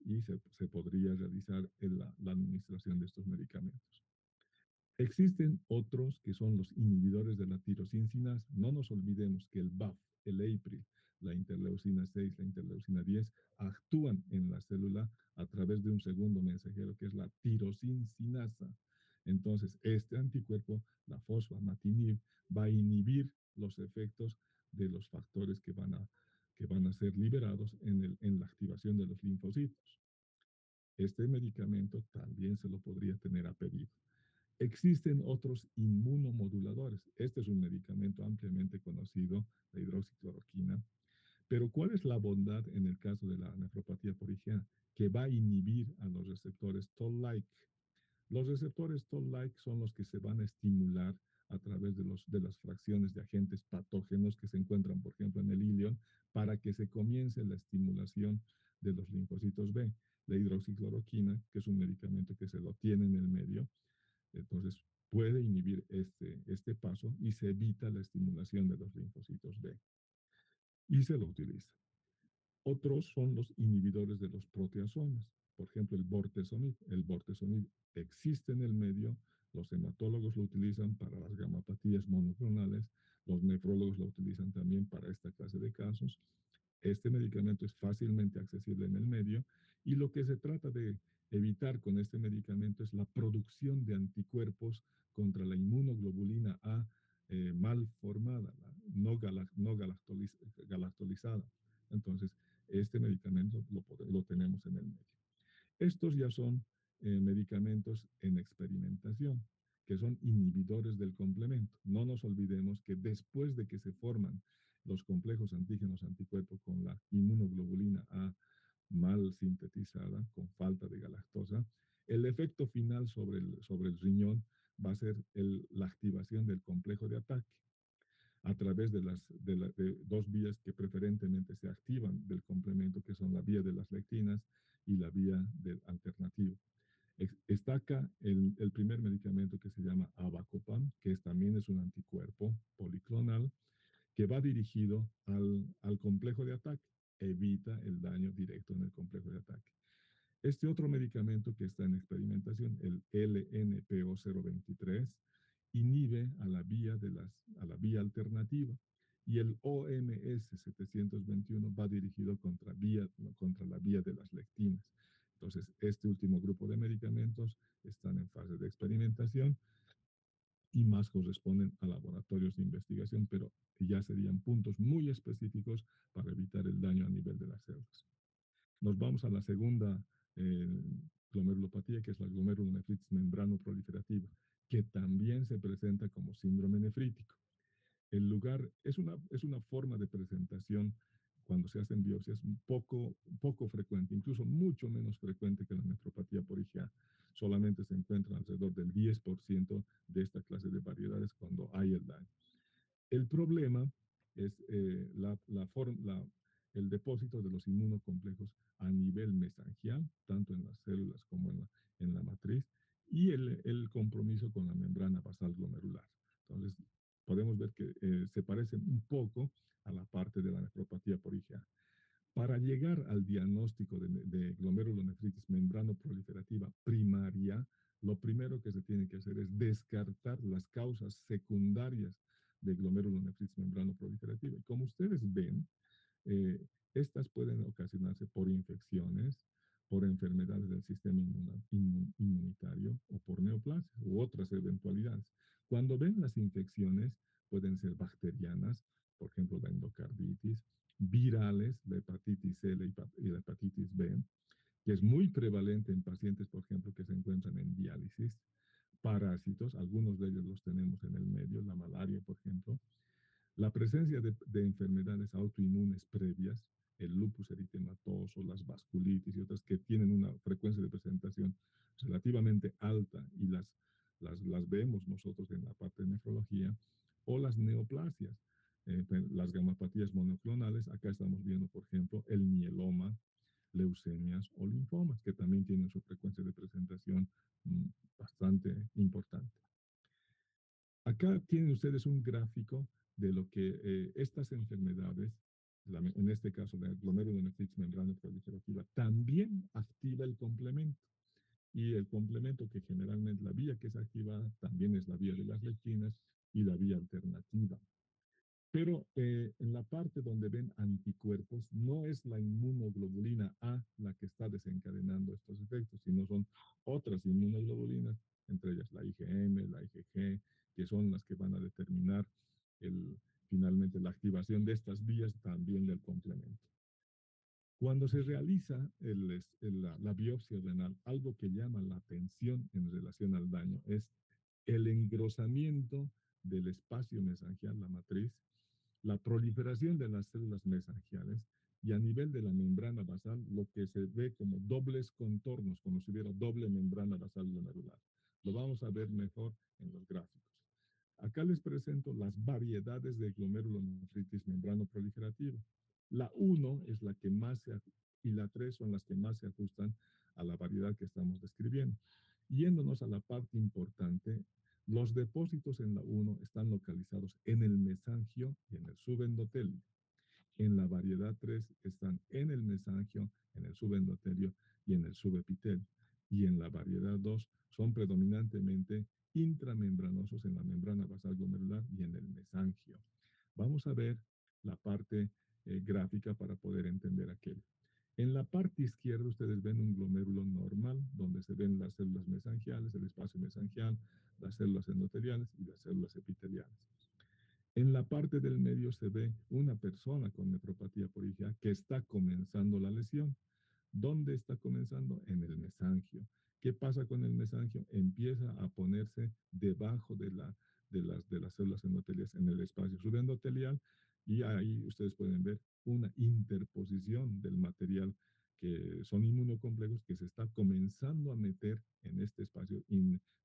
y se podría realizar la administración de estos medicamentos. Existen otros que son los inhibidores de la tirosincinasa. No nos olvidemos que el BAF, el APRIL, la interleucina 6, la interleucina 10, actúan en la célula a través de un segundo mensajero que es la tirosincinasa. Entonces, este anticuerpo, la fosfamatinib, va a inhibir los efectos de los factores que van a ser liberados en la activación de los linfocitos. Este medicamento también se lo podría tener a pedido. Existen otros inmunomoduladores. Este es un medicamento ampliamente conocido, la hidroxicloroquina. Pero ¿cuál es la bondad en el caso de la nefropatía por IgA? Que va a inhibir a los receptores Toll-like. Los receptores Toll-like son los que se van a estimular a través de las fracciones de agentes patógenos que se encuentran, por ejemplo, en el ilion, para que se comience la estimulación de los linfocitos B. La hidroxicloroquina, que es un medicamento que se lo tiene en el medio, entonces puede inhibir este paso y se evita la estimulación de los linfocitos B. Y se lo utiliza. Otros son los inhibidores de los proteasomas. Por ejemplo, el bortezomib. El bortezomib existe en el medio, los hematólogos lo utilizan para las gamapatías monoclonales, los nefrólogos lo utilizan también para esta clase de casos. Este medicamento es fácilmente accesible en el medio y lo que se trata de evitar con este medicamento es la producción de anticuerpos contra la inmunoglobulina A mal formada, no galactolizada. Entonces, este medicamento lo tenemos en el medio. Estos ya son medicamentos en experimentación, que son inhibidores del complemento. No nos olvidemos que después de que se forman los complejos antígenos anticuerpo con la inmunoglobulina A mal sintetizada, con falta de galactosa, el efecto final sobre el riñón va a ser la activación del complejo de ataque a través de dos vías que preferentemente se activan del complemento, que son la vía de las lectinas y la vía del alternativo. Está acá el primer medicamento que se llama Avacopan, que también es un anticuerpo policlonal, que va dirigido al complejo de ataque, evita el daño directo en el complejo de ataque. Este otro medicamento que está en experimentación, el LNPO023, inhibe a la vía alternativa y el OMS 721 va dirigido contra la vía de las lectinas. Entonces, este último grupo de medicamentos están en fase de experimentación y más corresponden a laboratorios de investigación, pero ya serían puntos muy específicos para evitar el daño a nivel de las células. Nos vamos a la segunda eh, glomerulopatía, que es la glomerulonefritis membrano-proliferativa, que también se presenta como síndrome nefrítico. El lugar es una forma de presentación cuando se hacen biopsias poco frecuente, incluso mucho menos frecuente que la nefropatía por IgA. Solamente se encuentra alrededor del 10% de esta clase de variedades cuando hay el daño. El problema es el depósito de los inmunocomplejos a nivel mesangial, tanto en las células como en la matriz, y el compromiso con la membrana basal glomerular. Entonces, podemos ver que se parecen un poco a la parte de la nefropatía por IgA. Para llegar al diagnóstico de glomerulonefritis membranoproliferativa primaria, lo primero que se tiene que hacer es descartar las causas secundarias de glomerulonefritis membranoproliferativa. Y como ustedes ven, eh, estas pueden ocasionarse por infecciones, por enfermedades del sistema inmunitario o por neoplasias u otras eventualidades. Cuando ven las infecciones, pueden ser bacterianas, por ejemplo, la endocarditis, virales, la hepatitis C y la hepatitis B, que es muy prevalente en pacientes, por ejemplo, que se encuentran en diálisis, parásitos, algunos de ellos los tenemos en el medio, la malaria, por ejemplo, la presencia de enfermedades autoinmunes previas, el lupus eritematoso, las vasculitis y otras que tienen una frecuencia de presentación relativamente alta y las vemos nosotros en la parte de nefrología, o las neoplasias, las gamopatías monoclonales. Acá estamos viendo, por ejemplo, el mieloma, leucemias o linfomas, que también tienen su frecuencia de presentación mm, bastante importante. Acá tienen ustedes un gráfico de lo que estas enfermedades, en este caso la glomerulonefritis membrana proliferativa, también activa el complemento. Y el complemento que generalmente la vía que es activada también es la vía de las lectinas y la vía alternativa. Pero en la parte donde ven anticuerpos, no es la inmunoglobulina A la que está desencadenando estos efectos, sino son otras inmunoglobulinas, entre ellas la IgM, la IgG, que son las que van a determinar el, finalmente la activación de estas vías también del complemento. Cuando se realiza la biopsia renal, algo que llama la atención en relación al daño es el engrosamiento del espacio mesangial, la matriz, la proliferación de las células mesangiales y a nivel de la membrana basal, lo que se ve como dobles contornos, como si hubiera doble membrana basal glomerular. Lo vamos a ver mejor en los gráficos. Acá les presento las variedades de glomerulonefritis membrano proliferativa. La 1 es la que más y la 3 son las que más se ajustan a la variedad que estamos describiendo. Yéndonos a la parte importante, los depósitos en la 1 están localizados en el mesangio y en el subendotelio. En la variedad 3 están en el mesangio, en el subendotelio y en el subepitelio. Y en la variedad 2 son predominantemente intramembranosos en la membrana basal glomerular y en el mesangio. Vamos a ver la parte gráfica para poder entender aquello. En la parte izquierda ustedes ven un glomérulo normal, donde se ven las células mesangiales, el espacio mesangial, las células endoteliales y las células epiteliales. En la parte del medio se ve una persona con nefropatía por IgA que está comenzando la lesión. ¿Dónde está comenzando? En el mesangio. ¿Qué pasa con el mesangio? Empieza a ponerse debajo de las células endoteliales en el espacio subendotelial y ahí ustedes pueden ver una interposición del material que son inmunocomplejos que se está comenzando a meter en este espacio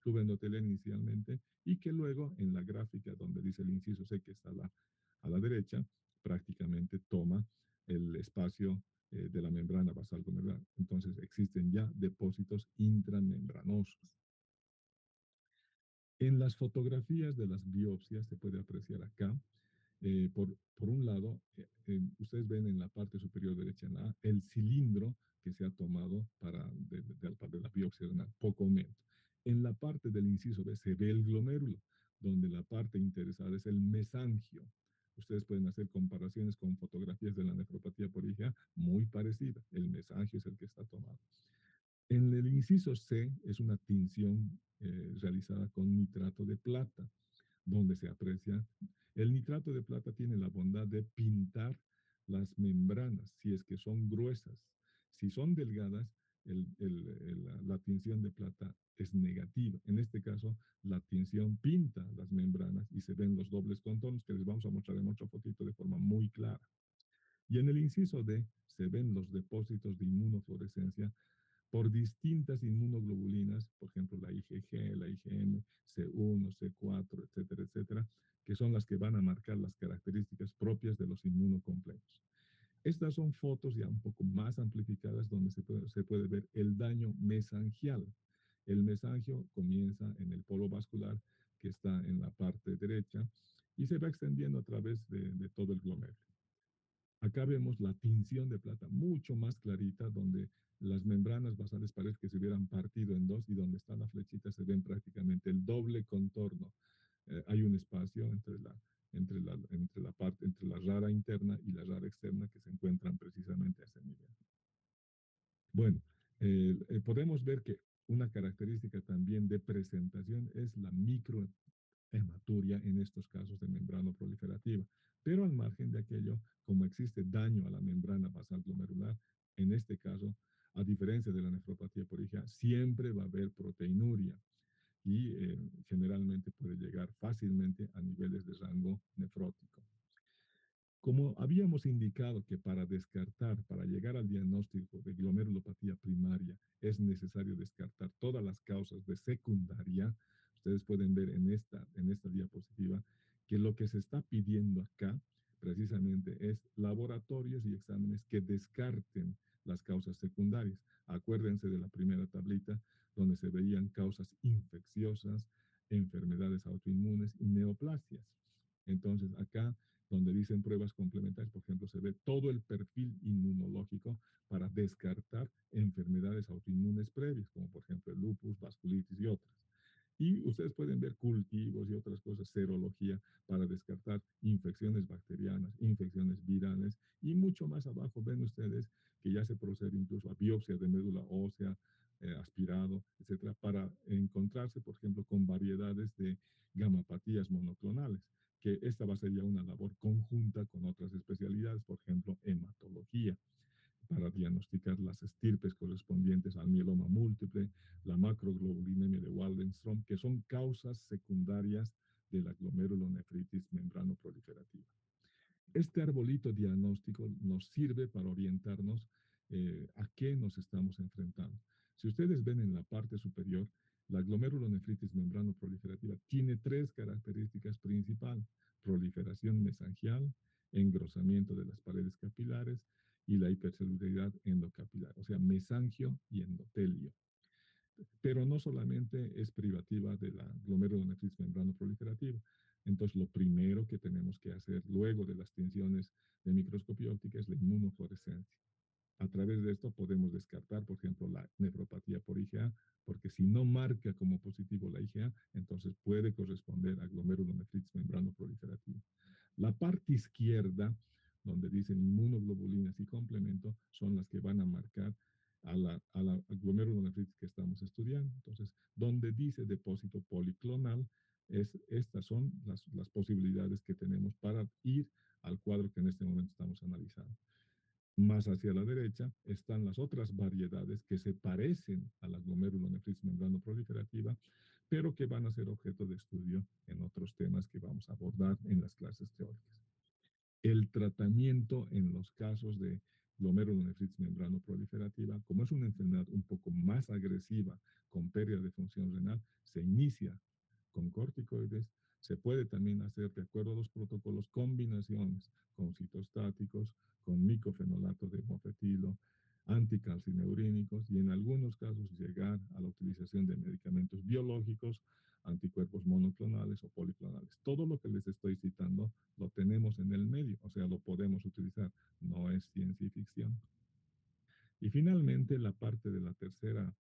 subendotelial inicialmente y que luego en la gráfica donde dice el inciso C que está a la derecha prácticamente toma el espacio de la membrana basal glomerular. Entonces existen ya depósitos intramembranosos. En las fotografías de las biopsias se puede apreciar acá, por un lado, ustedes ven en la parte superior derecha el cilindro que se ha tomado para la biopsia renal, poco menos. En la parte del inciso B se ve el glomérulo, donde la parte interesada es el mesangio. Ustedes pueden hacer comparaciones con fotografías de la nefropatía por IgA muy parecida. El mesangio es el que está tomado. En el inciso C es una tinción realizada con nitrato de plata, donde se aprecia. El nitrato de plata tiene la bondad de pintar las membranas, si es que son gruesas. Si son delgadas, la tinción de plata es negativa. En este caso, la tinción pinta las membranas y se ven los dobles contornos que les vamos a mostrar en otra fotito de forma muy clara. Y en el inciso D se ven los depósitos de inmunofluorescencia por distintas inmunoglobulinas, por ejemplo, la IgG, la IgM, C1, C4, etcétera, etcétera, que son las que van a marcar las características propias de los inmunocomplejos. Estas son fotos ya un poco más amplificadas donde se puede ver el daño mesangial. El mesangio comienza en el polo vascular que está en la parte derecha y se va extendiendo a través de todo el glomérulo. Acá vemos la tinción de plata mucho más clarita, donde las membranas basales parece que se hubieran partido en dos y donde está la flechita se ven prácticamente el doble contorno. Hay un espacio entre la rara interna y la rara externa que se encuentran precisamente a ese nivel. Bueno, podemos ver que una característica también de presentación es la microhematuria en estos casos de membrana proliferativa. Pero al margen de aquello, como existe daño a la membrana basal glomerular, en este caso, a diferencia de la nefropatía por IgA, siempre va a haber proteinuria y generalmente puede llegar fácilmente a niveles de rango nefrótico. Como habíamos indicado que para descartar, para llegar al diagnóstico de glomerulopatía primaria, es necesario descartar todas las causas de secundaria, ustedes pueden ver en esta diapositiva que lo que se está pidiendo acá precisamente es laboratorios y exámenes que descarten las causas secundarias. Acuérdense de la primera tablita donde se veían causas infecciosas, enfermedades autoinmunes y neoplasias. Entonces acá donde dicen pruebas complementarias, por ejemplo, se ve todo el perfil inmunológico para descartar enfermedades autoinmunes previas, como por ejemplo el lupus, vasculitis y otras. Y ustedes pueden ver cultivos y otras cosas, serología, para descartar infecciones bacterianas, infecciones virales, y mucho más abajo ven ustedes que ya se procede incluso a biopsia de médula ósea, aspirado, etcétera, para encontrarse, por ejemplo, con variedades de gamapatías monoclonales, que esta va a ser ya una labor conjunta con otras especialidades, por ejemplo, hematología, para diagnosticar las estirpes correspondientes al mieloma múltiple, la macroglobulinemia de Waldenstrom, que son causas secundarias de la glomerulonefritis membranoproliferativa. Este arbolito diagnóstico nos sirve para orientarnos a qué nos estamos enfrentando. Si ustedes ven en la parte superior, la glomerulonefritis membranoproliferativa tiene tres características principales: proliferación mesangial, engrosamiento de las paredes capilares y la hipercelularidad endocapilar, o sea, mesangio y endotelio. Pero no solamente es privativa de la glomerulonefritis membranoproliferativa. Entonces, lo primero que tenemos que hacer luego de las tinciones de microscopía óptica es la inmunofluorescencia. A través de esto podemos descartar, por ejemplo, la nefropatía por IgA, porque si no marca como positivo la IgA, entonces puede corresponder a glomerulonefritis membranoproliferativa. La parte izquierda, donde dicen inmunoglobulinas y complemento, son las que van a marcar a la glomerulonefritis que estamos estudiando. Entonces, donde dice depósito policlonal, estas son las posibilidades que tenemos para ir al cuadro que en este momento estamos analizando. Más hacia la derecha están las otras variedades que se parecen a la glomerulonefritis membranoproliferativa, pero que van a ser objeto de estudio en otros temas que vamos a abordar en las clases teóricas. El tratamiento en los casos de glomerulonefritis membranoproliferativa, como es una enfermedad un poco más agresiva con pérdida de función renal, se inicia con corticoides. Se puede también hacer, de acuerdo a los protocolos, combinaciones con citostáticos, con micofenolato de mofetilo, anticalcineurínicos y en algunos casos llegar a la utilización de medicamentos biológicos, anticuerpos monoclonales o policlonales. Todo lo que les estoy citando lo tenemos en el medio, o sea, lo podemos utilizar, no es ciencia y ficción. Y finalmente, la parte de la tercera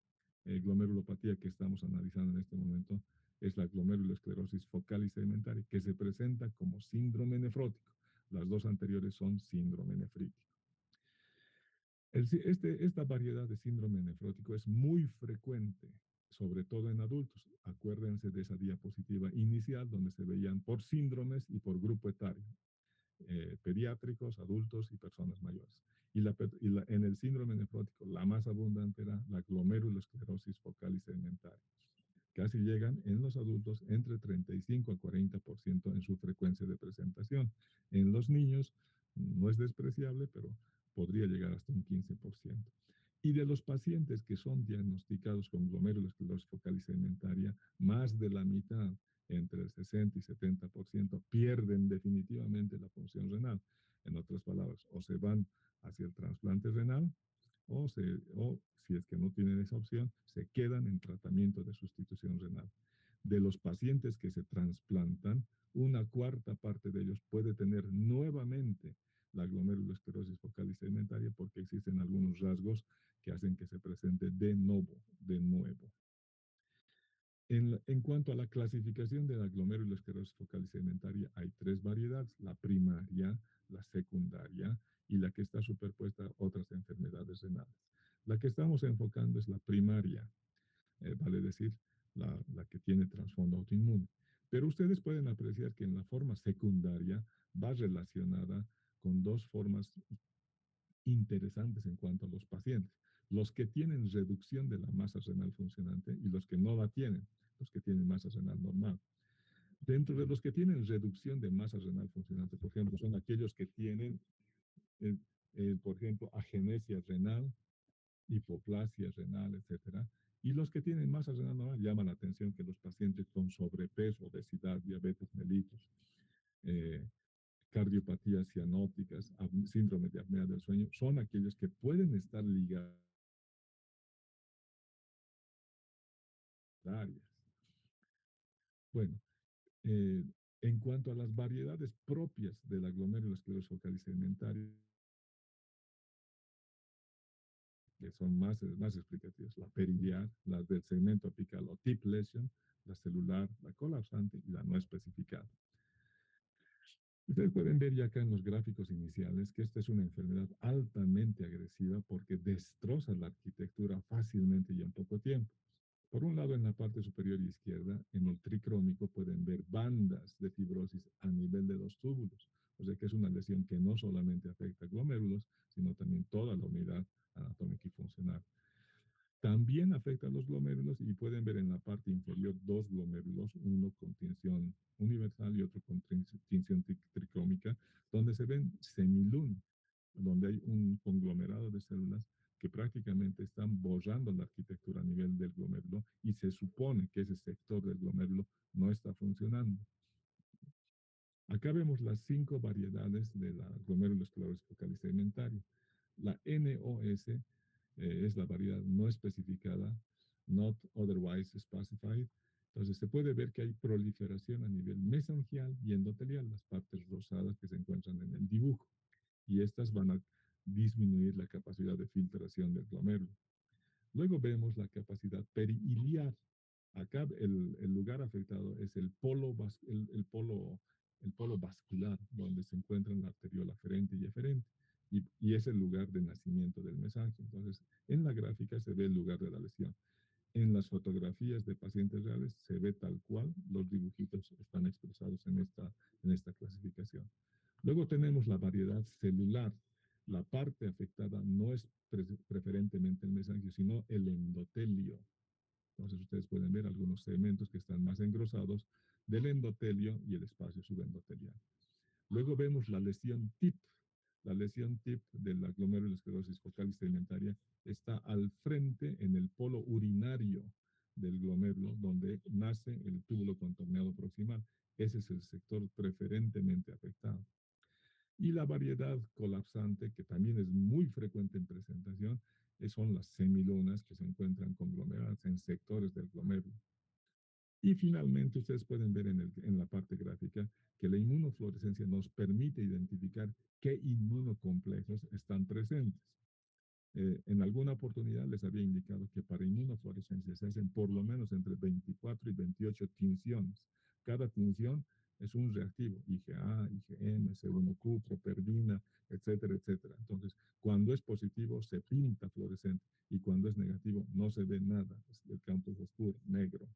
glomerulopatía que estamos analizando en este momento es la glomerulosclerosis focal y segmentaria, que se presenta como síndrome nefrótico. Las dos anteriores son síndrome nefrítico. Esta variedad de síndrome nefrótico es muy frecuente, sobre todo en adultos. Acuérdense de esa diapositiva inicial donde se veían por síndromes y por grupo etario, pediátricos, adultos y personas mayores. En el síndrome nefrótico, la más abundante era la glomerulosclerosis focal y segmentaria. Casi llegan en los adultos entre 35 a 40% en su frecuencia de presentación. En los niños no es despreciable, pero podría llegar hasta un 15%. Y de los pacientes que son diagnosticados con glomerulosclerosis focal y segmentaria, más de la mitad, entre el 60 y 70%, pierden definitivamente la función renal. En otras palabras, o se van hacia el trasplante renal o si es que no tienen esa opción, se quedan en tratamiento de sustitución renal. De los pacientes que se trasplantan, una cuarta parte de ellos puede tener nuevamente la glomerulosclerosis focal y segmentaria porque existen algunos rasgos que hacen que se presente de nuevo, de nuevo. En cuanto a la clasificación de la glomerulosclerosis focal y segmentaria, hay tres variedades, la primaria, la secundaria y la que está superpuesta a otras enfermedades renales. La que estamos enfocando es la primaria, vale decir, la que tiene trasfondo autoinmune. Pero ustedes pueden apreciar que en la forma secundaria va relacionada con dos formas interesantes en cuanto a los pacientes. Los que tienen reducción de la masa renal funcionante y los que no la tienen, los que tienen masa renal normal. Dentro de los que tienen reducción de masa renal funcionante, por ejemplo, son aquellos que tienen, eh, por ejemplo, agenesia renal, hipoplasia renal, etcétera. Y los que tienen masa renal normal llaman la atención que los pacientes con sobrepeso, obesidad, diabetes mellitus, eh, cardiopatías cianóticas, síndrome de apnea del sueño, son aquellos que pueden estar ligados a áreas. Bueno, eh, en cuanto a las variedades propias de la glomerulosclerosis focal y segmentaria, que son más explicativas, la periliar, la del segmento apical o tip lesion, la celular, la colapsante y la no especificada. Ustedes pueden ver ya acá en los gráficos iniciales que esta es una enfermedad altamente agresiva porque destroza la arquitectura fácilmente y en poco tiempo. Por un lado, en la parte superior izquierda, en el tricrónico, pueden ver bandas de fibrosis a nivel de los túbulos. O sea que es una lesión que no solamente afecta a glomérulos, sino también toda la unidad anatómica y funcional. También afecta a los glomérulos y pueden ver en la parte inferior dos glomérulos, uno con tinción universal y otro con tinción tricrómica, donde se ven semilún, donde hay un conglomerado de células que prácticamente están borrando la arquitectura a nivel del glomérulo y se supone que ese sector del glomérulo no está funcionando. Acá vemos las 5 variedades de la glomerulosclerosis focal y segmentaria. La NOS es la variedad no especificada, not otherwise specified. Entonces se puede ver que hay proliferación a nivel mesangial y endotelial, las partes rosadas que se encuentran en el dibujo. Y estas van a disminuir la capacidad de filtración del glomérulo. Luego vemos la capacidad periliar. Acá el lugar afectado es el polo vascular, donde se encuentran la arteriola aferente y eferente, y es el lugar de nacimiento del mesangio. Entonces, en la gráfica se ve el lugar de la lesión. En las fotografías de pacientes reales se ve tal cual, los dibujitos están expresados en esta clasificación. Luego tenemos la variedad celular. La parte afectada no es preferentemente el mesangio, sino el endotelio. Entonces ustedes pueden ver algunos segmentos que están más engrosados del endotelio y el espacio subendotelial. Luego vemos la lesión TIP. La lesión TIP de la glomerulosclerosis focal y segmentaria está al frente en el polo urinario del glomérulo, donde nace el túbulo contorneado proximal. Ese es el sector preferentemente afectado. Y la variedad colapsante, que también es muy frecuente en presentación, son las semilunas que se encuentran conglomeradas en sectores del glomérulo. Y finalmente, ustedes pueden ver en la parte gráfica que la inmunofluorescencia nos permite identificar qué inmunocomplejos están presentes. En alguna oportunidad les había indicado que para inmunofluorescencia se hacen por lo menos entre 24 y 28 tinciones. Cada tinción es un reactivo, IgA, IgM, C1Q, properdina, etcétera, etcétera. Entonces, cuando es positivo se pinta fluorescente y cuando es negativo no se ve nada, el campo es oscuro, negro.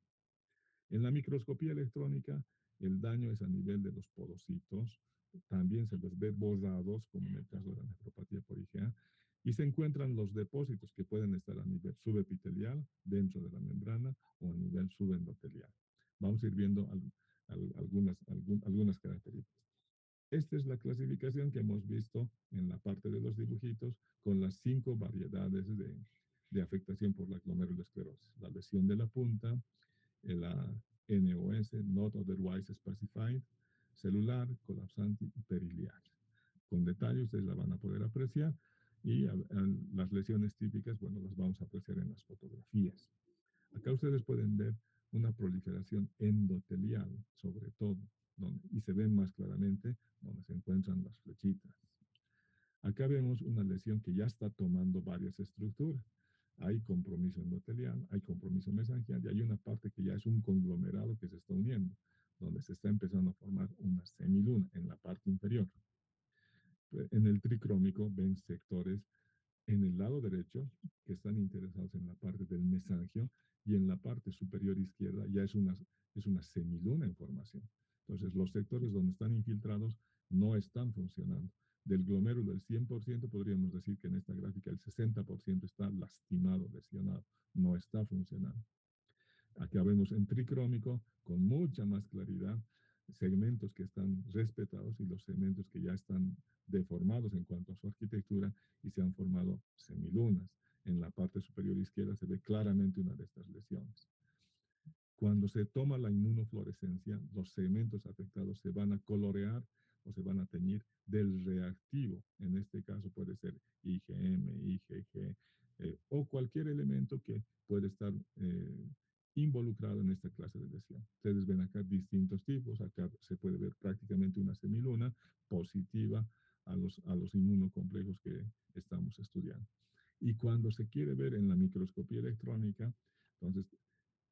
En la microscopía electrónica, el daño es a nivel de los podocitos, también se les ve borrados, como en el caso de la nefropatía por IgA, y se encuentran los depósitos que pueden estar a nivel subepitelial, dentro de la membrana, o a nivel subendotelial. Vamos a ir viendo algunas características. Esta es la clasificación que hemos visto en la parte de los dibujitos con las 5 variedades de afectación por la glomerulosclerosis. La lesión de la punta, la NOS, Not Otherwise Specified, celular, colapsante y periliar. Con detalle ustedes la van a poder apreciar y las lesiones típicas, bueno, las vamos a apreciar en las fotografías. Acá ustedes pueden ver una proliferación endotelial, sobre todo, y se ven más claramente donde se encuentran las flechitas. Acá vemos una lesión que ya está tomando varias estructuras. Hay compromiso endotelial, hay compromiso mesangial y hay una parte que ya es un conglomerado que se está uniendo, donde se está empezando a formar una semiluna en la parte inferior. En el tricrómico ven sectores en el lado derecho que están interesados en la parte del mesangio y en la parte superior izquierda ya es una semiluna en formación. Entonces, los sectores donde están infiltrados no están funcionando. Del glomérulo, el 100% podríamos decir que en esta gráfica el 60% está lastimado, lesionado, no está funcionando. Acá vemos en tricrómico con mucha más claridad segmentos que están respetados y los segmentos que ya están deformados en cuanto a su arquitectura y se han formado semilunas. En la parte superior izquierda se ve claramente una de estas lesiones. Cuando se toma la inmunofluorescencia, los segmentos afectados se van a colorear o se van a teñir del reactivo. En este caso puede ser IgM, IgG o cualquier elemento que puede estar involucrado en esta clase de lesión. Ustedes ven acá distintos tipos. Acá se puede ver prácticamente una semiluna positiva a los inmunocomplejos que estamos estudiando. Y cuando se quiere ver en la microscopía electrónica, entonces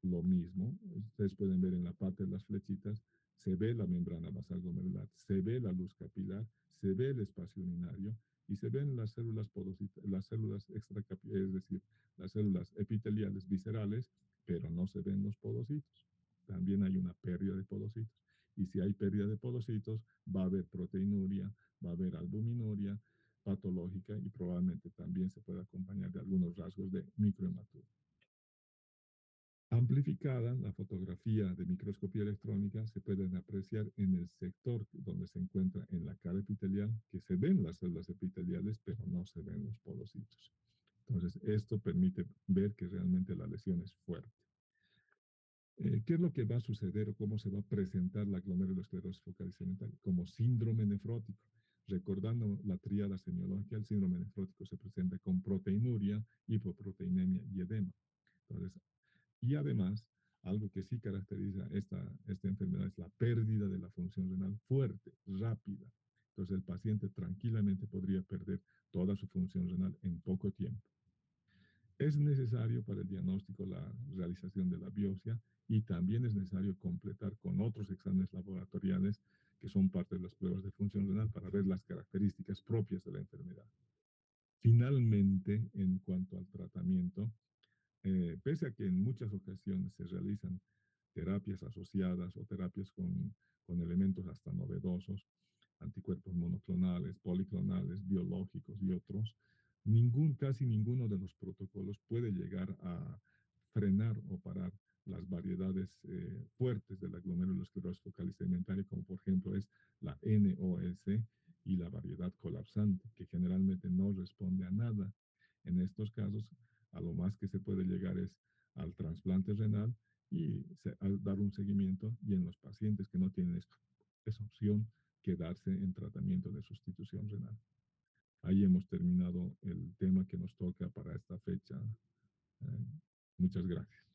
lo mismo. Ustedes pueden ver en la parte de las flechitas, se ve la membrana basal glomerular, se ve la luz capilar, se ve el espacio urinario y se ven las células podocitas, las células extracapilares, es decir, las células epiteliales viscerales, pero no se ven los podocitos. También hay una pérdida de podocitos. Y si hay pérdida de podocitos, va a haber proteinuria, va a haber albuminuria patológica y probablemente también se puede acompañar de algunos rasgos de microhematura. Amplificada, la fotografía de microscopía electrónica se pueden apreciar en el sector donde se encuentra en la cara epitelial, que se ven las células epiteliales, pero no se ven los podocitos. Entonces, esto permite ver que realmente la lesión es fuerte. ¿Qué es lo que va a suceder o cómo se va a presentar la glomerulosclerosis focal segmental? Como síndrome nefrótico. Recordando la tríada semiológica, el síndrome nefrótico se presenta con proteinuria, hipoproteinemia y edema. Entonces, y además, algo que sí caracteriza esta enfermedad es la pérdida de la función renal fuerte, rápida. Entonces, el paciente tranquilamente podría perder toda su función renal en poco tiempo. Es necesario para el diagnóstico la realización de la biopsia y también es necesario completar con otros exámenes laboratoriales que son parte de las pruebas de función renal para ver las características propias de la enfermedad. Finalmente, en cuanto al tratamiento, pese a que en muchas ocasiones se realizan terapias asociadas o terapias con elementos hasta novedosos, anticuerpos monoclonales, policlonales, biológicos y otros, casi ninguno de los protocolos puede llegar a frenar o parar las variedades fuertes de la glomerulosclerosis focal y segmentaria, como por ejemplo es la NOS y la variedad colapsante, que generalmente no responde a nada. En estos casos, a lo más que se puede llegar es al trasplante renal y dar un seguimiento y en los pacientes que no tienen esa opción, quedarse en tratamiento de sustitución renal. Ahí hemos terminado el tema que nos toca para esta fecha. Muchas gracias.